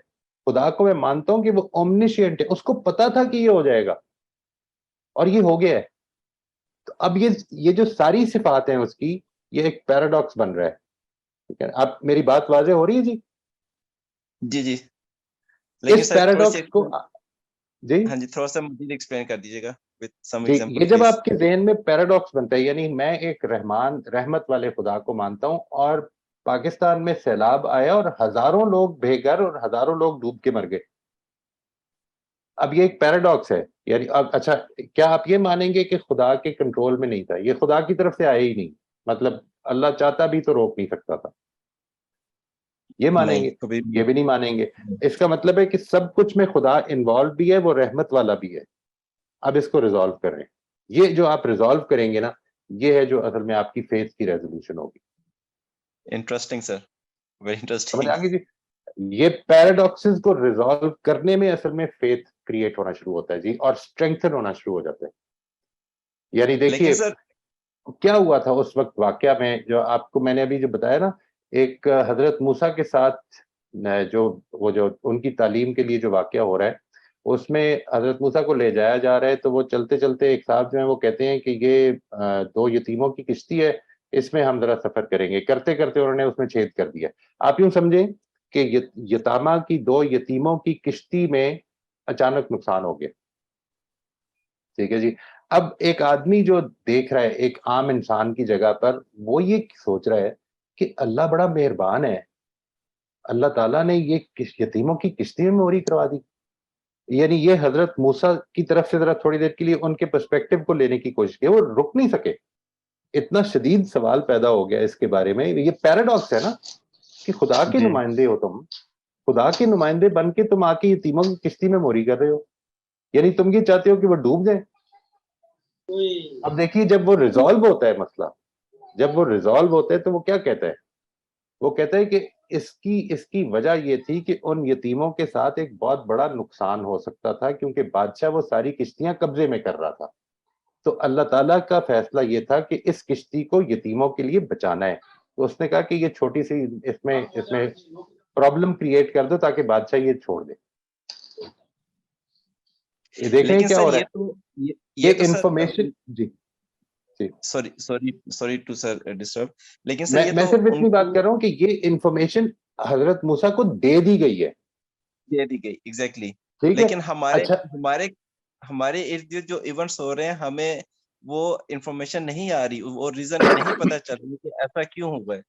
خدا کو میں مانتا ہوں کہ وہ اومنیشینٹ ہے, اس کو پتا تھا کہ یہ ہو جائے گا اور یہ ہو گیا ہے. تو اب یہ جو ساری صفات ہیں اس کی, یہ ایک پیراڈاکس بن رہا ہے. ٹھیک ہے, اب میری بات واضح ہو رہی ہے جی؟ جی جی, لیکن اس سر پیراڈاکس کو جی ہاں جی تھوڑا سا مزید ایکسپلین کر دیجیے گا وتھ سم جی, ایگزامپل یہ جب پلیز. آپ کے ذہن میں پیراڈاکس بنتا ہے, یعنی میں ایک رحمت والے خدا کو مانتا ہوں اور پاکستان میں سیلاب آیا اور ہزاروں لوگ بے گھر اور ہزاروں لوگ ڈوب کے مر گئے. اب یہ ایک پیراڈاکس ہے. یعنی اب اچھا, کیا آپ یہ مانیں گے کہ خدا کے کنٹرول میں نہیں تھا, یہ خدا کی طرف سے آیا ہی نہیں, مطلب اللہ چاہتا بھی تو روک نہیں سکتا تھا, یہ مانیں گے؟ یہ بھی نہیں مانیں گے. اس کا مطلب ہے کہ سب کچھ میں خدا انوالو بھی ہے, وہ رحمت والا بھی ہے. اب اس کو ریزالو کر رہے ہیں. یہ جو آپ ریزالو کریں گے نا, یہ ہے جو اصل میں آپ کی فیتھ کی ریزولوشن ہوگی. انٹرسٹنگ سر, ویری سمجھ انٹرسٹنگ. آگے جی؟ یہ پیراڈاکسز کو ریزالو کرنے میں اصل میں فیتھ کریٹ ہونا شروع ہوتا ہے جی, اور اسٹرینگتھن ہونا شروع ہو جاتا ہے. یعنی دیکھیے کیا ہوا تھا اس وقت واقعہ میں جو آپ کو میں نے ابھی جو بتایا نا, ایک حضرت موسیٰ کے ساتھ جو ان کی تعلیم کے لیے جو واقعہ ہو رہا ہے, اس میں حضرت موسیٰ کو لے جایا جا رہا ہے, تو وہ چلتے چلتے ایک صاحب جو ہیں وہ کہتے ہیں کہ یہ 2 یتیموں کی کشتی ہے, اس میں ہم ذرا سفر کریں گے. کرتے کرتے انہوں نے اس میں چھید کر دیا. آپ یوں سمجھیں کہ یتامہ کی 2 یتیموں کی کشتی میں اچانک نقصان ہو گیا. ٹھیک ہے جی. اب ایک آدمی جو دیکھ رہا ہے ایک عام انسان کی جگہ پر, وہ یہ سوچ رہا ہے کہ اللہ بڑا مہربان ہے, اللہ تعالیٰ نے یہ یتیموں کی کشتی میں موری کروا دی. یعنی یہ حضرت موسیٰ کی طرف سے ذرا تھوڑی دیر کے لیے ان کے پرسپیکٹو کو لینے کی کوشش کی, وہ رک نہیں سکے. اتنا شدید سوال پیدا ہو گیا اس کے بارے میں. یہ پیراڈاکس ہے نا کہ خدا کے نمائندے ہو تم, خدا کے نمائندے بن کے تم آ کے یتیموں کی کشتی میں موری کر رہے ہو, یعنی تم یہ چاہتے ہو کہ وہ ڈوب جائیں. اب دیکھیے جب وہ ریزالو ہوتا ہے مسئلہ, جب وہ ریزالو ہوتا ہے تو وہ کیا کہتا ہے, وہ کہتا ہے کہ اس کی وجہ یہ تھی کہ ان یتیموں کے ساتھ ایک بہت بڑا نقصان ہو سکتا تھا, کیونکہ بادشاہ وہ ساری کشتیاں قبضے میں کر رہا تھا. تو اللہ تعالیٰ کا فیصلہ یہ تھا کہ اس کشتی کو یتیموں کے لیے بچانا ہے. تو اس نے کہا کہ یہ چھوٹی سی اس میں پرابلم کریٹ کر دو تاکہ بادشاہ یہ چھوڑ دے. یہ دیکھیں کیا ہو رہا ہے, یہ انفارمیشن. جی سوری ٹو سر ڈسٹرب, لیکن سر میں صرف اتنی بات کر رہا ہوں کہ یہ انفارمیشن حضرت موسیٰ کو دے دی گئی ہے. دے دی گئی ایگزیکٹلی. ٹھیک ہے, لیکن ہمارے ارد گرد جو ایونٹس ہو رہے ہیں ہمیں وہ انفارمیشن نہیں آ رہی, وہ ریزن نہیں پتا چل رہی کہ ایسا کیوں ہوا ہے.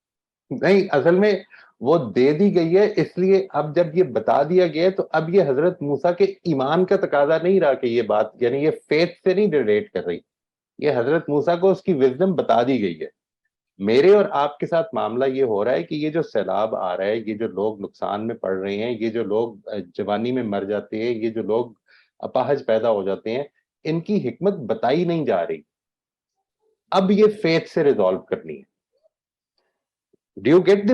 نہیں, اصل میں وہ دے دی گئی ہے, اس لیے اب جب یہ بتا دیا گیا تو اب یہ حضرت موسیٰ کے ایمان کا تقاضا نہیں رہا کہ یہ بات, یعنی یہ فیتھ سے نہیں ریلیٹ کر رہی, یہ حضرت موسیٰ کو اس کی وزڈم بتا دی گئی ہے. میرے اور آپ کے ساتھ معاملہ یہ ہو رہا ہے کہ یہ جو سیلاب آ رہا ہے, یہ جو لوگ نقصان میں پڑ رہے ہیں, یہ جو لوگ جوانی میں مر جاتے ہیں, یہ جو لوگ اپاہج پیدا ہو جاتے ہیں, ان کی حکمت بتائی نہیں جا رہی. اب یہ فیتھ سے ریزالو کرنی ہے. ڈو یو گیٹ دی,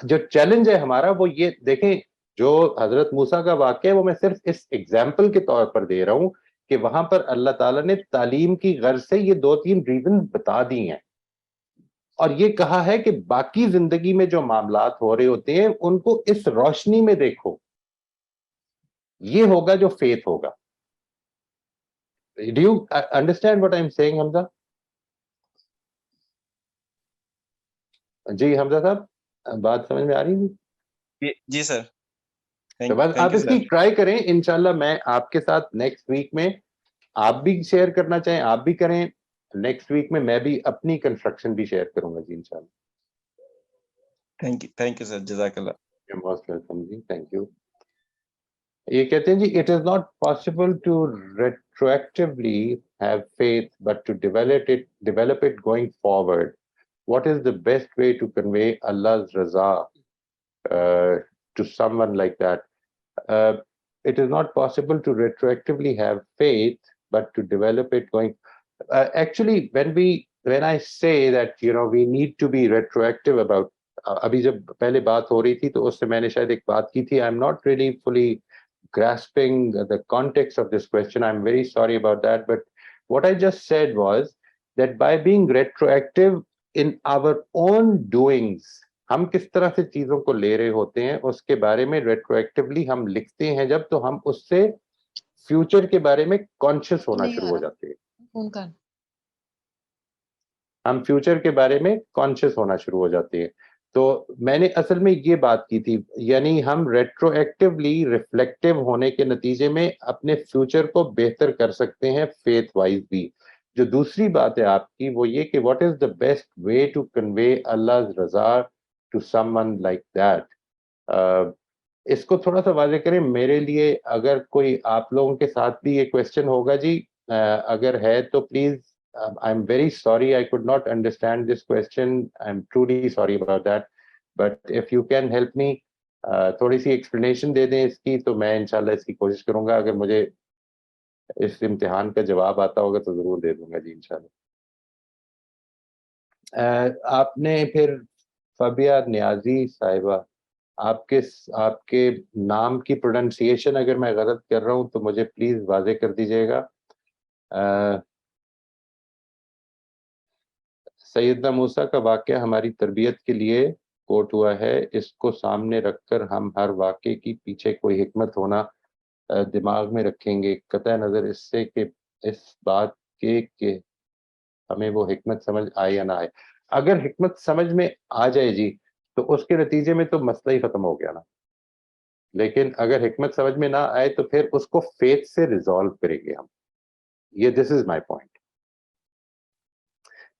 جو چیلنج ہے ہمارا وہ یہ دیکھیں, جو حضرت موسیٰ کا واقعہ ہے وہ میں صرف اس ایگزامپل کے طور پر دے رہا ہوں کہ وہاں پر اللہ تعالیٰ نے تعلیم کی غرض سے یہ 2-3 ریزن بتا دی ہیں, اور یہ کہا ہے کہ باقی زندگی میں جو معاملات ہو رہے ہوتے ہیں ان کو اس روشنی میں دیکھو. یہ ہوگا جو فیتھ ہوگا. Do you understand what I am saying Hamza? جی حمزہ صاحب, بات سمجھ میں آ رہی ہے؟ جی سر, بس آپ اس کی ٹرائی کریں, انشاءاللہ میں آپ کے ساتھ نیکسٹ ویک میں, آپ بھی شیئر کرنا چاہیں آپ بھی کریں, نیکسٹ ویک میں بھی اپنی کنسٹرکشن بھی شیئر کروں گا جی انشاءاللہ. تھینک یو سر, جزاک اللہ. موسٹ ویلکم جی, تھینک یو. یہ کہتے ہیں جی, it is not possible to retroactively have faith but to develop it going forward. What is the best way to convey Allah's raza to someone like that? It is not possible to retroactively have faith, but to develop it going. Actually, when I say that we need to be retroactive about. ابھی جب پہلے بات ہو رہی تھی تو اس سے میں نے شاید ایک بات کی تھی. I'm not really fully grasping the context of this question. I'm very sorry about that. But what I just said was that by being retroactive in our own doings, ہم کس طرح سے چیزوں کو لے رہے ہوتے ہیں اس کے بارے میں ریٹرویکٹیولی ہم لکھتے ہیں جب, تو ہم اس سے فیوچر کے بارے میں کانشیس ہونا شروع ہو جاتے ہیں. ہم فیوچر کے بارے میں کانشیس ہونا شروع ہو جاتے ہیں. تو میں نے اصل میں یہ بات کی تھی, یعنی ہم ریٹرویکٹیولی ریفلیکٹیو ہونے کے نتیجے میں اپنے فیوچر کو بہتر کر سکتے ہیں فیتھ وائز بھی. جو دوسری بات ہے آپ کی وہ یہ کہ what is the best way to convey Allah's رضا to someone like that. اس کو تھوڑا سا واضح کریں میرے لیے, اگر کوئی آپ لوگوں کے ساتھ بھی یہ کوشچن ہوگا جی, اگر ہے تو please. I'm very sorry I could not understand this question. I'm truly sorry about that. But if you can help me, تھوڑی سی ایکسپلینیشن دے دیں اس کی, تو میں انشاءاللہ اس کی کوشش کروں گا. اگر مجھے اس امتحان کا جواب آتا ہوگا تو ضرور دے دوں گا جی انشاءاللہ. آپ نے پھر فبیہ نیازی صاحبہ, آپ کے نام کی پروننسیشن اگر میں غلط کر رہا ہوں تو مجھے پلیز واضح کر دیجیے گا. سیدنا موسیٰ کا واقعہ ہماری تربیت کے لیے کوٹ ہوا ہے. اس کو سامنے رکھ کر ہم ہر واقعے کی پیچھے کوئی حکمت ہونا دماغ میں رکھیں گے، قطع نظر اس سے کہ اس بات کے کہ ہمیں وہ حکمت سمجھ آئے یا نہ آئے. اگر حکمت سمجھ میں آ جائے جی تو اس کے نتیجے میں تو مسئلہ ہی ختم ہو گیا نا. لیکن اگر حکمت سمجھ میں نہ آئے تو پھر اس کو فیتھ سے ریزالو کریں گے ہم. یہ this is my point.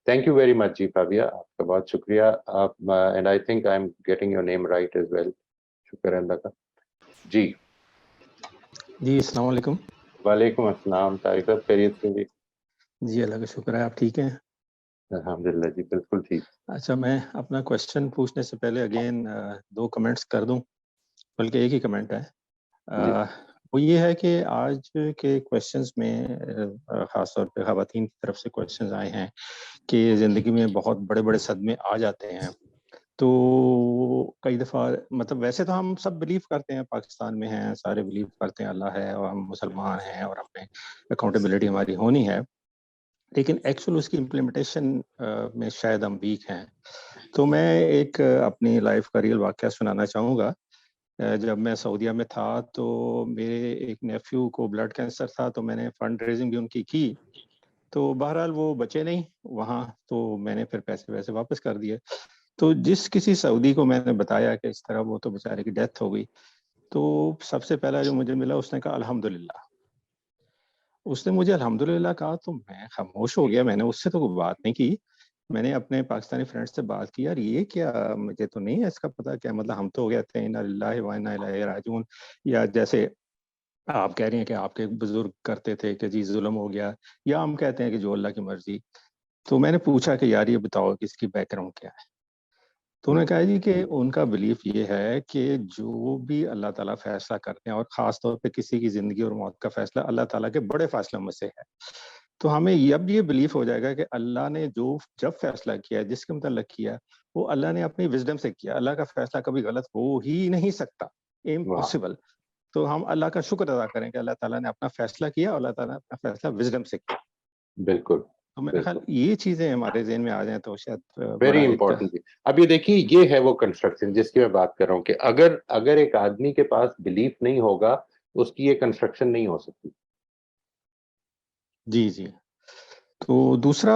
Thank you very much جی فابیا، آپ کا بہت شکریہ. آپ and I think I am getting your name right as well. شکر ہے اللہ کا. جی جی السلام علیکم. وعلیکم السلام. طارق صاحب خیریت سے جی؟ جی اللہ کا شکر ہے، آپ ٹھیک ہیں؟ الحمدللہ جی بالکل ٹھیک. اچھا، میں اپنا کوشچن پوچھنے سے پہلے اگین 2 کمنٹس کر دوں، بلکہ ایک ہی کمنٹ ہے. وہ یہ ہے کہ آج کے کوشچنس میں خاص طور پہ خواتین کی طرف سے کوشچنز آئے ہیں کہ زندگی میں بہت بڑے بڑے صدمے آ جاتے ہیں. تو کئی دفعہ مطلب ویسے تو ہم سب بلیو کرتے ہیں، پاکستان میں ہیں سارے بلیو کرتے ہیں اللہ ہے اور ہم مسلمان ہیں اور ہمیں اکاؤنٹیبلٹی ہماری ہونی ہے، لیکن ایکچوئل اس کی امپلیمنٹیشن میں شاید ہم ویک ہیں. تو میں ایک اپنی لائف کا ریئل واقعہ سنانا چاہوں گا. جب میں سعودیہ میں تھا تو میرے ایک نیفیو کو بلڈ کینسر تھا، تو میں نے فنڈ ریزنگ بھی ان کی تو بہرحال وہ بچے نہیں وہاں، تو میں نے پھر پیسے ویسے واپس کر دیے. تو جس کسی سعودی کو میں نے بتایا کہ اس طرح وہ تو بیچارے کی ڈیتھ ہو گئی، تو سب سے پہلا جو مجھے ملا اس نے کہا الحمدللہ. اس نے مجھے الحمدللہ کہا تو میں خاموش ہو گیا. میں نے اس سے تو کوئی بات نہیں کی. میں نے اپنے پاکستانی فرینڈ سے بات کی، یار یہ کیا، مجھے تو نہیں ہے اس کا پتہ کیا مطلب. ہم تو ہو گئے تھے انا للہ و انا الیہ راجعون، یا جیسے آپ کہہ رہی ہیں کہ آپ کے بزرگ کرتے تھے کہ جی ظلم ہو گیا، یا ہم کہتے ہیں کہ جو اللہ کی مرضی. تو میں نے پوچھا کہ یار یہ بتاؤ کہ اس کی بیک گراؤنڈ کیا ہے. تو انہوں نے کہا جی کہ ان کا بلیف یہ ہے کہ جو بھی اللہ تعالیٰ فیصلہ کرتے ہیں، اور خاص طور پہ کسی کی زندگی اور موت کا فیصلہ اللہ تعالیٰ کے بڑے فیصلوں میں سے ہے، تو ہمیں اب یہ بلیف ہو جائے گا کہ اللہ نے جب فیصلہ کیا جس کے متعلق کیا وہ اللہ نے اپنی وزڈم سے کیا. اللہ کا فیصلہ کبھی غلط ہو ہی نہیں سکتا، امپاسبل. تو ہم اللہ کا شکر ادا کریں کہ اللہ تعالیٰ نے اپنا فیصلہ کیا اور اللہ تعالیٰ نے اپنا فیصلہ وزڈم سے کیا. بالکل. تو میرے خیال یہ چیزیں ہمارے ذہن میں آ جائیں تو شاید ویری امپورٹنٹ. اب یہ دیکھیے یہ ہے وہ کنسٹرکشن جس کی میں بات کر رہا ہوں کہ اگر ایک آدمی کے پاس بلیف نہیں ہوگا اس کی یہ کنسٹرکشن نہیں ہو سکتی. جی جی. تو دوسرا،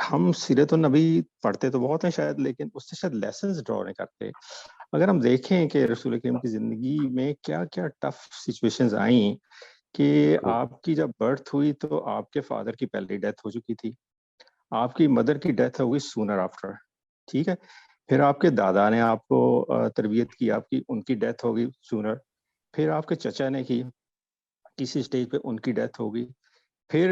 ہم سیرت النبی پڑھتے تو بہت ہیں شاید، لیکن اس سے شاید لیسنز ڈرا نہیں کرتے. اگر ہم دیکھیں کہ رسول کریم کی زندگی میں کیا کیا ٹف سچویشنز آئیں، کہ آپ کی جب برتھ ہوئی تو آپ کے فادر کی پہلے ڈیتھ ہو چکی تھی، آپ کی مدر کی ڈیتھ ہو گئی سونر آفٹر، ٹھیک ہے. پھر آپ کے دادا نے آپ کو تربیت کی، آپ کی ان کی ڈیتھ ہو گئی سونر. پھر آپ کے چچا نے کی، کسی سٹیج پہ ان کی ڈیتھ ہو گئی. پھر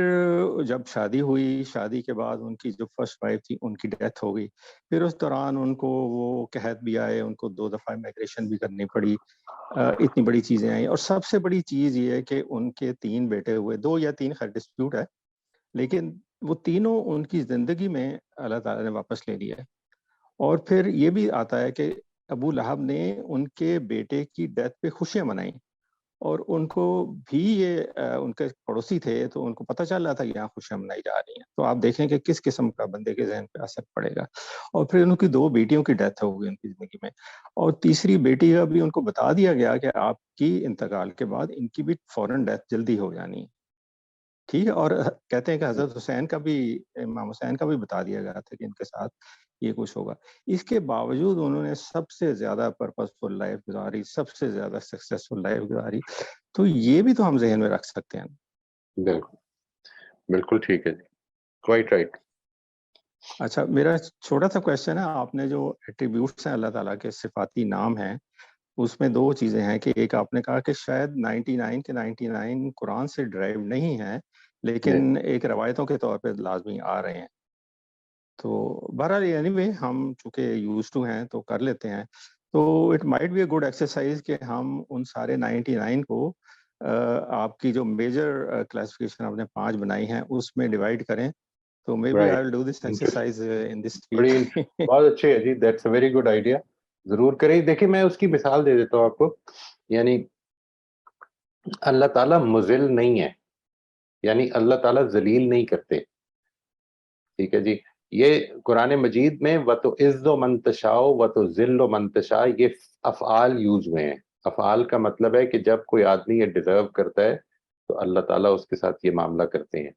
جب شادی ہوئی، شادی کے بعد ان کی جو فرسٹ وائف تھی ان کی ڈیتھ ہو گئی. پھر اس دوران ان کو وہ قحط بھی آئے، ان کو 2 دفعہ مائگریشن بھی کرنی پڑی. اتنی بڑی چیزیں آئیں. اور سب سے بڑی چیز یہ ہے کہ ان کے 3 بیٹے ہوئے، 2 یا 3 خیر ڈسپیوٹ ہے، لیکن وہ تینوں ان کی زندگی میں اللہ تعالیٰ نے واپس لے لیا ہے. اور پھر یہ بھی آتا ہے کہ ابو لہب نے ان کے بیٹے کی ڈیتھ پہ خوشیاں منائیں، اور ان کو بھی یہ ان کے پڑوسی تھے تو ان کو پتہ چل رہا تھا کہ یہاں خوشیاں منائی جا رہی ہیں. تو آپ دیکھیں کہ کس قسم کا بندے کے ذہن پہ اثر پڑے گا. اور پھر ان کی 2 بیٹیوں کی ڈیتھ ہو گئی ان کی زندگی میں، اور تیسری بیٹی کا بھی ان کو بتا دیا گیا کہ آپ کی انتقال کے بعد ان کی بھی فوراً ڈیتھ جلدی ہو جانی، ٹھیک ہے. اور کہتے ہیں کہ حضرت حسین کا بھی، امام حسین کا بھی بتا دیا گیا تھا کہ ان کے ساتھ یہ کچھ ہوگا. اس کے باوجود انہوں نے سب سے زیادہ پرپسفل لائف گزاری، سب سے زیادہ سکسیسفل لائف گزاری. تو یہ بھی تو ہم ذہن میں رکھ سکتے ہیں. بالکل بالکل ٹھیک ہے جی، کوائٹ رائٹ. اچھا، میرا چھوٹا سا کویشچن ہے. آپ نے جو ایٹریبیوٹس ہیں اللہ تعالیٰ کے صفاتی نام ہیں، اس میں 2 چیزیں ہیں کہ ایک آپ نے کہا کہ شاید 99 کے 99 قرآن سے ڈرائیو نہیں ہیں، لیکن ایک روایتوں کے طور پہ لازمی آ رہے ہیں. تو بہرحال اینی وے ہم چونکہ یوز ٹو ہیں تو کر لیتے ہیں. تو it might be a good exercise کہ ہم ان سارے 99 کو آپ کی جو میجر کلاسیفیکیشن آپ نے 5 بنائی ہیں اس میں ڈیوائڈ کریں. تو maybe I will do this exercise in this week. بہت اچھے ہے جی، that's a very good idea. ضرور کریں. دیکھیں میں اس کی مثال دے دیتا ہوں آپ کو. یعنی اللہ تعالیٰ مذل نہیں ہے، یعنی اللہ تعالیٰ ذلیل نہیں کرتے، ٹھیک ہے جی. یہ قرآن مجید میں وَتُعِزُّ مَن تَشَاءُ وَتُذِلُّ مَن تَشَاء یہ افعال یوز ہوئے ہیں. افعال کا مطلب ہے کہ جب کوئی آدمی یہ ڈیزرو کرتا ہے تو اللہ تعالیٰ اس کے ساتھ یہ معاملہ کرتے ہیں.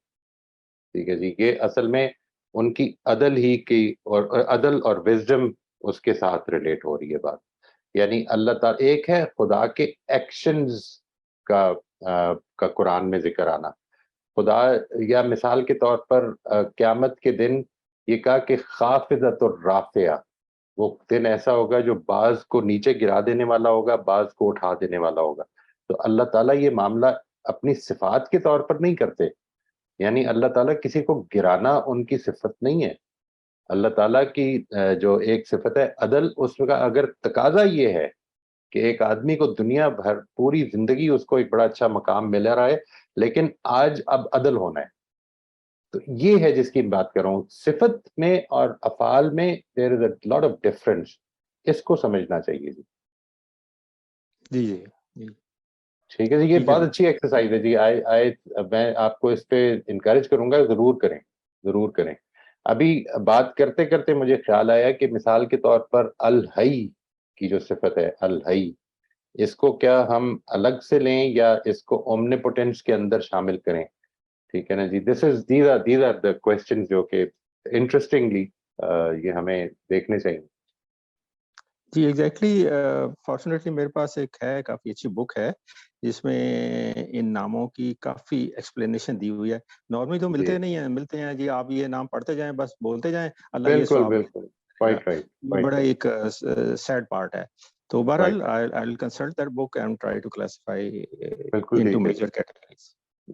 ٹھیک ہے جی. یہ اصل میں ان کی عدل ہی کی اور عدل اور وزڈم اس کے ساتھ ریلیٹ ہو رہی ہے بات. یعنی اللہ تعالیٰ ایک ہے خدا کے ایکشنز کا قرآن میں ذکر آنا. خدا یا مثال کے طور پر قیامت کے دن یہ کہا کہ خافضۃ الرافعہ، وہ دن ایسا ہوگا جو بعض کو نیچے گرا دینے والا ہوگا، بعض کو اٹھا دینے والا ہوگا. تو اللہ تعالیٰ یہ معاملہ اپنی صفات کے طور پر نہیں کرتے. یعنی اللہ تعالیٰ کسی کو گرانا ان کی صفت نہیں ہے. اللہ تعالیٰ کی جو ایک صفت ہے عدل، اس کا اگر تقاضا یہ ہے کہ ایک آدمی کو دنیا بھر پوری زندگی اس کو ایک بڑا اچھا مقام مل رہا ہے، لیکن آج اب عدل ہونا ہے، تو یہ ہے جس کی بات کر رہا ہوں. صفت میں اور افعال میں there is a lot of difference. اس کو سمجھنا چاہیے جی. جی جی ٹھیک ہے جی. یہ بہت اچھی ایکسرسائز ہے جی. میں آپ کو اس پہ انکریج کروں گا، ضرور کریں ضرور کریں. ابھی بات کرتے کرتے مجھے خیال آیا کہ مثال کے طور پر الحی کی جو صفت ہے الحی، اس کو کیا ہم الگ سے لیں یا اس کو اومنیپوٹنس کے اندر شامل کریں؟ ٹھیک ہے نا جی. these are the questions جو کہ انٹرسٹنگلی یہ ہمیں دیکھنے چاہیے. جی ایگزیکٹلی. فارچونیٹلی میرے پاس ایک ہے، کافی اچھی بک ہے جس میں ان ناموں کی کافی ایکسپلینیشن دی ہوئی ہے. نارملی تو ملتے نہیں ہیں، ملتے ہیں جی آپ یہ نام پڑھتے جائیں بس بولتے جائیں اللہ یہ بالکل ثواب. بالکل quite right. بڑا ایک سیڈ پارٹ ہے. تو بہرحال I will consult that book and try to classify into major categories.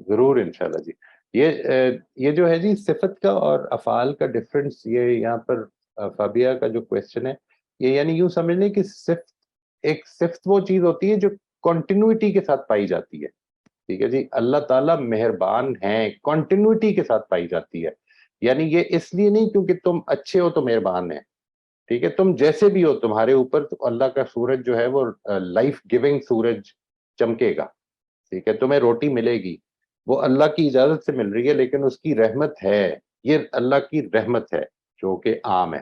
ضرور انشاءاللہ جی. یہ جو ہے جی صفت کا اور افعال کا ڈفرنس، یہ یہاں پر فابیہ کا جو کویسچن ہے یہ یعنی یوں سمجھ لیں کہ صفت وہ چیز ہوتی ہے جو کنٹینیوٹی کے ساتھ پائی جاتی ہے. ٹھیک ہے جی. اللہ تعالیٰ مہربان ہیں، کنٹینیوٹی کے ساتھ پائی جاتی ہے. یعنی یہ اس لیے نہیں کیونکہ تم اچھے ہو تو مہربان ہیں. ٹھیک ہے. تم جیسے بھی ہو تمہارے اوپر اللہ کا سورج جو ہے وہ لائف گیونگ سورج چمکے گا. ٹھیک ہے. تمہیں روٹی ملے گی، وہ اللہ کی اجازت سے مل رہی ہے لیکن اس کی رحمت ہے. یہ اللہ کی رحمت ہے جو کہ عام ہے.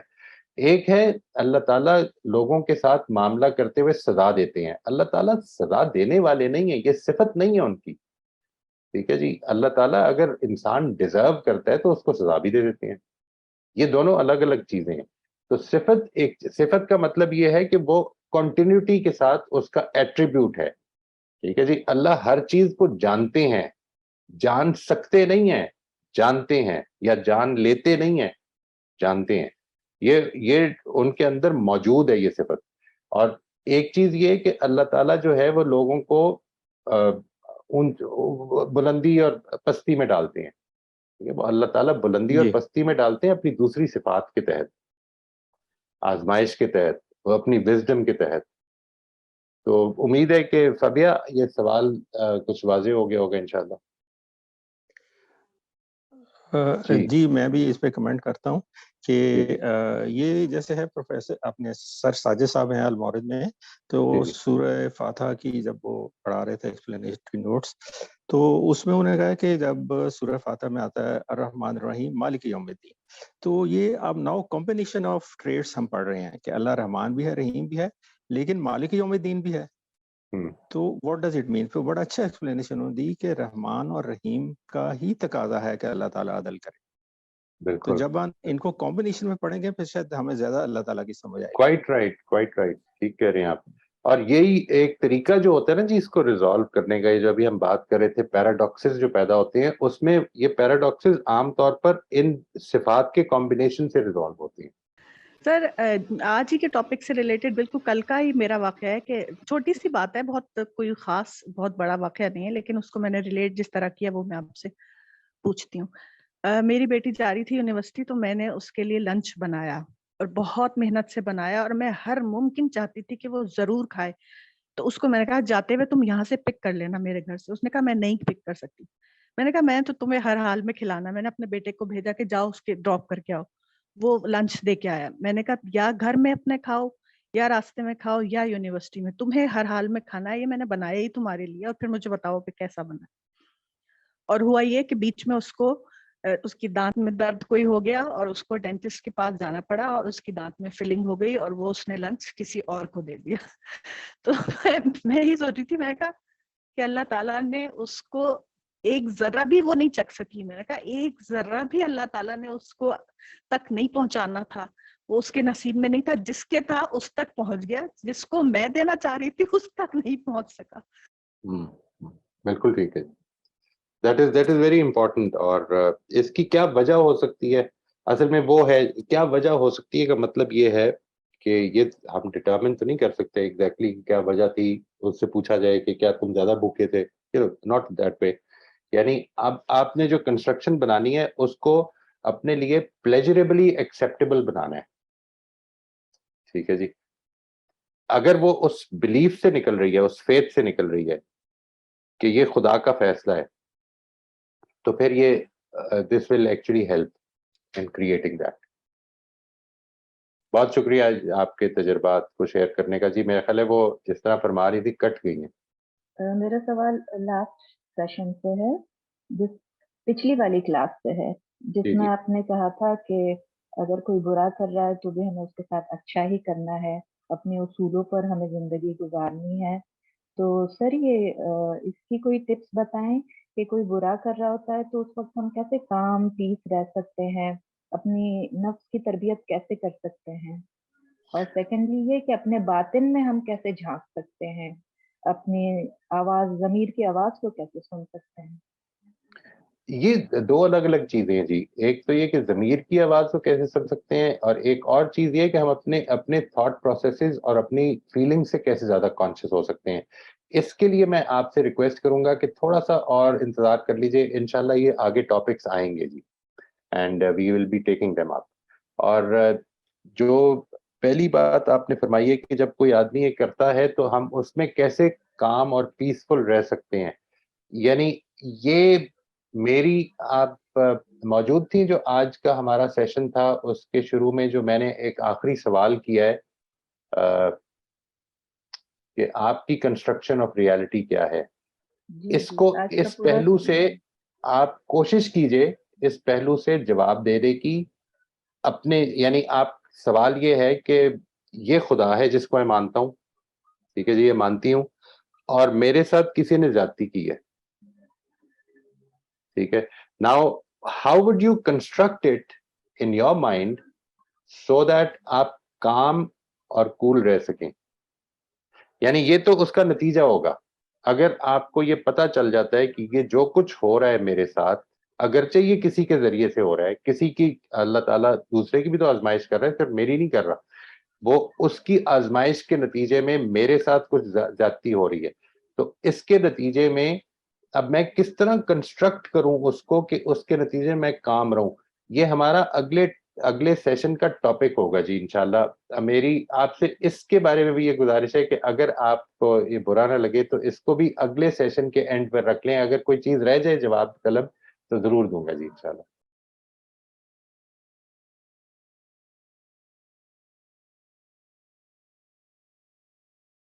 ایک ہے اللہ تعالیٰ لوگوں کے ساتھ معاملہ کرتے ہوئے سزا دیتے ہیں. اللہ تعالیٰ سزا دینے والے نہیں ہیں، یہ صفت نہیں ہے ان کی. ٹھیک ہے جی. اللہ تعالیٰ اگر انسان ڈیزرو کرتا ہے تو اس کو سزا بھی دے دیتے ہیں. یہ دونوں الگ الگ چیزیں ہیں. تو صفت کا مطلب یہ ہے کہ وہ کنٹینیوٹی کے ساتھ اس کا ایٹریبیوٹ ہے. ٹھیک ہے جی. اللہ ہر چیز کو جانتے ہیں، جان سکتے نہیں ہیں، جانتے ہیں، یا جان لیتے نہیں ہیں، جانتے ہیں. یہ ان کے اندر موجود ہے یہ صفت. اور ایک چیز یہ کہ اللہ تعالیٰ جو ہے وہ لوگوں کو بلندی اور پستی میں ڈالتے ہیں. وہ اللہ تعالیٰ بلندی اور پستی میں ڈالتے ہیں اپنی دوسری صفات کے تحت، آزمائش کے تحت، وہ اپنی وزڈم کے تحت. تو امید ہے کہ فابیہ یہ سوال کچھ واضح ہو گیا ہوگا انشاءاللہ. جی میں بھی اس پہ کمنٹ کرتا ہوں کہ یہ جیسے ہے پروفیسر اپنے سر ساجد صاحب ہیں المورد میں، تو سورہ فاتحہ کی جب وہ پڑھا رہے تھے ایکسپلینیٹری نوٹس، تو اس میں انہوں نے کہا کہ جب سورہ فاتحہ میں آتا ہے الرحمن الرحیم مالک یوم الدین، تو یہ اب ناؤ کمبینیشن آف ٹریٹس ہم پڑھ رہے ہیں کہ اللہ رحمان بھی ہے، رحیم بھی ہے، لیکن مالک یوم الدین بھی ہے. تو واٹ ڈز اٹ مین؟ پھر بڑا اچھا ایکسپلینیشن انہوں نے دی کہ رحمان اور رحیم کا ہی تقاضا ہے کہ اللہ تعالیٰ عدل کرے. تو جب ہم ان کو کمبینیشن میں پڑھیں گے پھر شاید ہمیں زیادہ اللہ تعالیٰ کی سمجھ آئے گی. کوائٹ رائٹ ٹھیک کہہ رہے ہیں آپ. اور یہی ایک طریقہ جو ہوتا ہے نا جی اس کو ریزالو کرنے کا، یہ جو ابھی ہم بات کر رہے تھے پیراڈاکسز جو پیدا ہوتے ہیں، اس میں یہ پیراڈاکسز عام طور پر ان صفات کے کمبینیشن سے ریزالو ہوتی ہیں. سر آج ہی کے ٹاپک سے ریلیٹڈ بالکل کل کا ہی میرا واقعہ ہے کہ چھوٹی سی بات ہے، بہت کوئی خاص بہت بڑا واقعہ نہیں ہے، لیکن اس کو میں نے ریلیٹ جس طرح کیا وہ میں آپ سے پوچھتی ہوں. میری بیٹی جا رہی تھی یونیورسٹی، تو میں نے اس کے لیے لنچ بنایا اور بہت محنت سے بنایا، اور میں ہر ممکن چاہتی تھی کہ وہ ضرور کھائے. تو اس کو میں نے کہا جاتے ہوئے تم یہاں سے پک کر لینا میرے گھر سے. اس نے کہا میں نہیں پک کر سکتی. میں نے کہا میں تو تمہیں ہر حال میں کھلانا. میں نے اپنے بیٹے کو بھیجا کہ جاؤ اس کے ڈراپ کر کے آؤ. وہ لنچ دے کے آیا. میں نے کہا یا گھر میں اپنے کھاؤ یا راستے میں کھاؤ یا یونیورسٹی میں، تمہیں ہر حال میں کھانا ہے، یہ میں نے بنایا ہی تمہارے لیے، اور پھر مجھے بتاؤ کہ کیسا بنا. اور ہوا یہ کہ بیچ میں اس کو اس کی دانت میں درد کوئی ہو گیا اور اس کو ڈینٹسٹ کے پاس جانا پڑا اور اس کی دانت میں فلنگ ہو گئی اور وہ اس نے لنچ کسی اور کو دے دیا. تو میں ہی سوچ رہی تھی, میں کہا کہ اللہ تعالیٰ نے اس کو ایک ذرہ بھی وہ نہیں چکھ سکی. میں نے کہا ایک ذرہ بھی اللہ تعالیٰ نے اس کو تک نہیں پہنچانا تھا, وہ اس کے نصیب میں نہیں تھا. جس کے تھا اس تک پہنچ گیا, جس کو میں دینا چاہ رہی تھی اس تک نہیں پہنچ سکا. بالکل ٹھیک ہے. That is very important. اور اس کی کیا وجہ ہو سکتی ہے اصل میں, وہ ہے کیا وجہ ہو سکتی ہے کا مطلب یہ ہے کہ یہ ہم ڈٹرمن تو نہیں کر سکتے ایگزیکٹلی کیا وجہ تھی. اس سے پوچھا جائے کہ کیا تم زیادہ بھوکے تھے, ناٹ دیٹ وے. یعنی اب آپ نے جو کنسٹرکشن بنانی ہے اس کو اپنے لیے پلیجریبلی ایکسیپٹیبل بنانا ہے. ٹھیک ہے جی. اگر وہ اس بلیف سے نکل رہی ہے, اس فیتھ سے نکل رہی ہے کہ یہ خدا کا فیصلہ ہے, تو پھر یہ this will actually help in creating that. بہت شکریہ آپ کے تجربات کو شیئر کرنے کا. جی میرا خیال ہے وہ جس طرح فرما رہی تھی کٹ گئی ہیں. میرا سوال لاسٹ سیشن سے ہے, جس پچھلی والی کلاس سے ہے, جس میں آپ نے کہا تھا کہ اگر کوئی برا کر رہا ہے تو بھی ہمیں اس کے ساتھ اچھا ہی کرنا ہے, اپنے اصولوں پر ہمیں زندگی گزارنی ہے. تو سر یہ اس کی کوئی ٹپس بتائیں کہ کوئی برا کر رہا ہوتا ہے تو اس وقت ہم کیسے کام پیس رہ سکتے ہیں, اپنی نفس کی تربیت کیسے کر سکتے ہیں, اور سیکنڈلی یہ کہ اپنے باطن میں ہم کیسے جھانک سکتے ہیں, اپنی آواز, ضمیر کی آواز کو کیسے سن سکتے ہیں. یہ دو الگ الگ چیزیں ہیں جی. ایک تو یہ کہ ضمیر کی آواز کو کیسے سن سکتے ہیں, اور ایک اور چیز یہ کہ ہم اپنے تھاٹ پروسیسز اور اپنی فیلنگ سے کیسے زیادہ کانشیس ہو سکتے ہیں. اس کے لیے میں آپ سے ریکویسٹ کروں گا کہ تھوڑا سا اور انتظار کر لیجئے. انشاءاللہ یہ آگے ٹاپکس آئیں گے جی, and we will be taking them up. اور جو پہلی بات آپ نے فرمائی ہے کہ جب کوئی آدمی یہ کرتا ہے تو ہم اس میں کیسے کام اور پیسفل رہ سکتے ہیں, یعنی یہ میری آپ موجود تھی جو آج کا ہمارا سیشن تھا اس کے شروع میں جو میں نے ایک آخری سوال کیا ہے کہ آپ کی کنسٹرکشن آف ریالٹی کیا ہے. اس کو اس پہلو سے آپ کوشش کیجئے اس پہلو سے جواب دینے کی. اپنے یعنی آپ سوال یہ ہے کہ یہ خدا ہے جس کو میں مانتا ہوں, ٹھیک ہے جی, یہ مانتی ہوں, اور میرے ساتھ کسی نے زیادتی کی ہے. ٹھیک ہے. Now, how would you construct it in your mind so that آپ کام اور کول رہ سکیں. یعنی یہ تو اس کا نتیجہ ہوگا. اگر آپ کو یہ پتا چل جاتا ہے کہ یہ جو کچھ ہو رہا ہے میرے ساتھ, اگرچہ یہ کسی کے ذریعے سے ہو رہا ہے, کسی کی اللہ تعالیٰ دوسرے کی بھی تو آزمائش کر رہا ہے, صرف میری نہیں کر رہا, وہ اس کی آزمائش کے نتیجے میں میرے ساتھ کچھ زیادتی ہو رہی ہے, تو اس کے نتیجے میں اب میں کس طرح کنسٹرکٹ کروں اس کو کہ اس کے نتیجے میں کام رہوں. یہ ہمارا اگلے سیشن کا ٹاپک ہوگا جی انشاءاللہ. میری آپ سے اس کے بارے میں بھی یہ گزارش ہے کہ اگر آپ کو یہ برا نہ لگے تو اس کو بھی اگلے سیشن کے اینڈ پر رکھ لیں. اگر کوئی چیز رہ جائے جواب طلب تو ضرور دوں گا جی انشاءاللہ.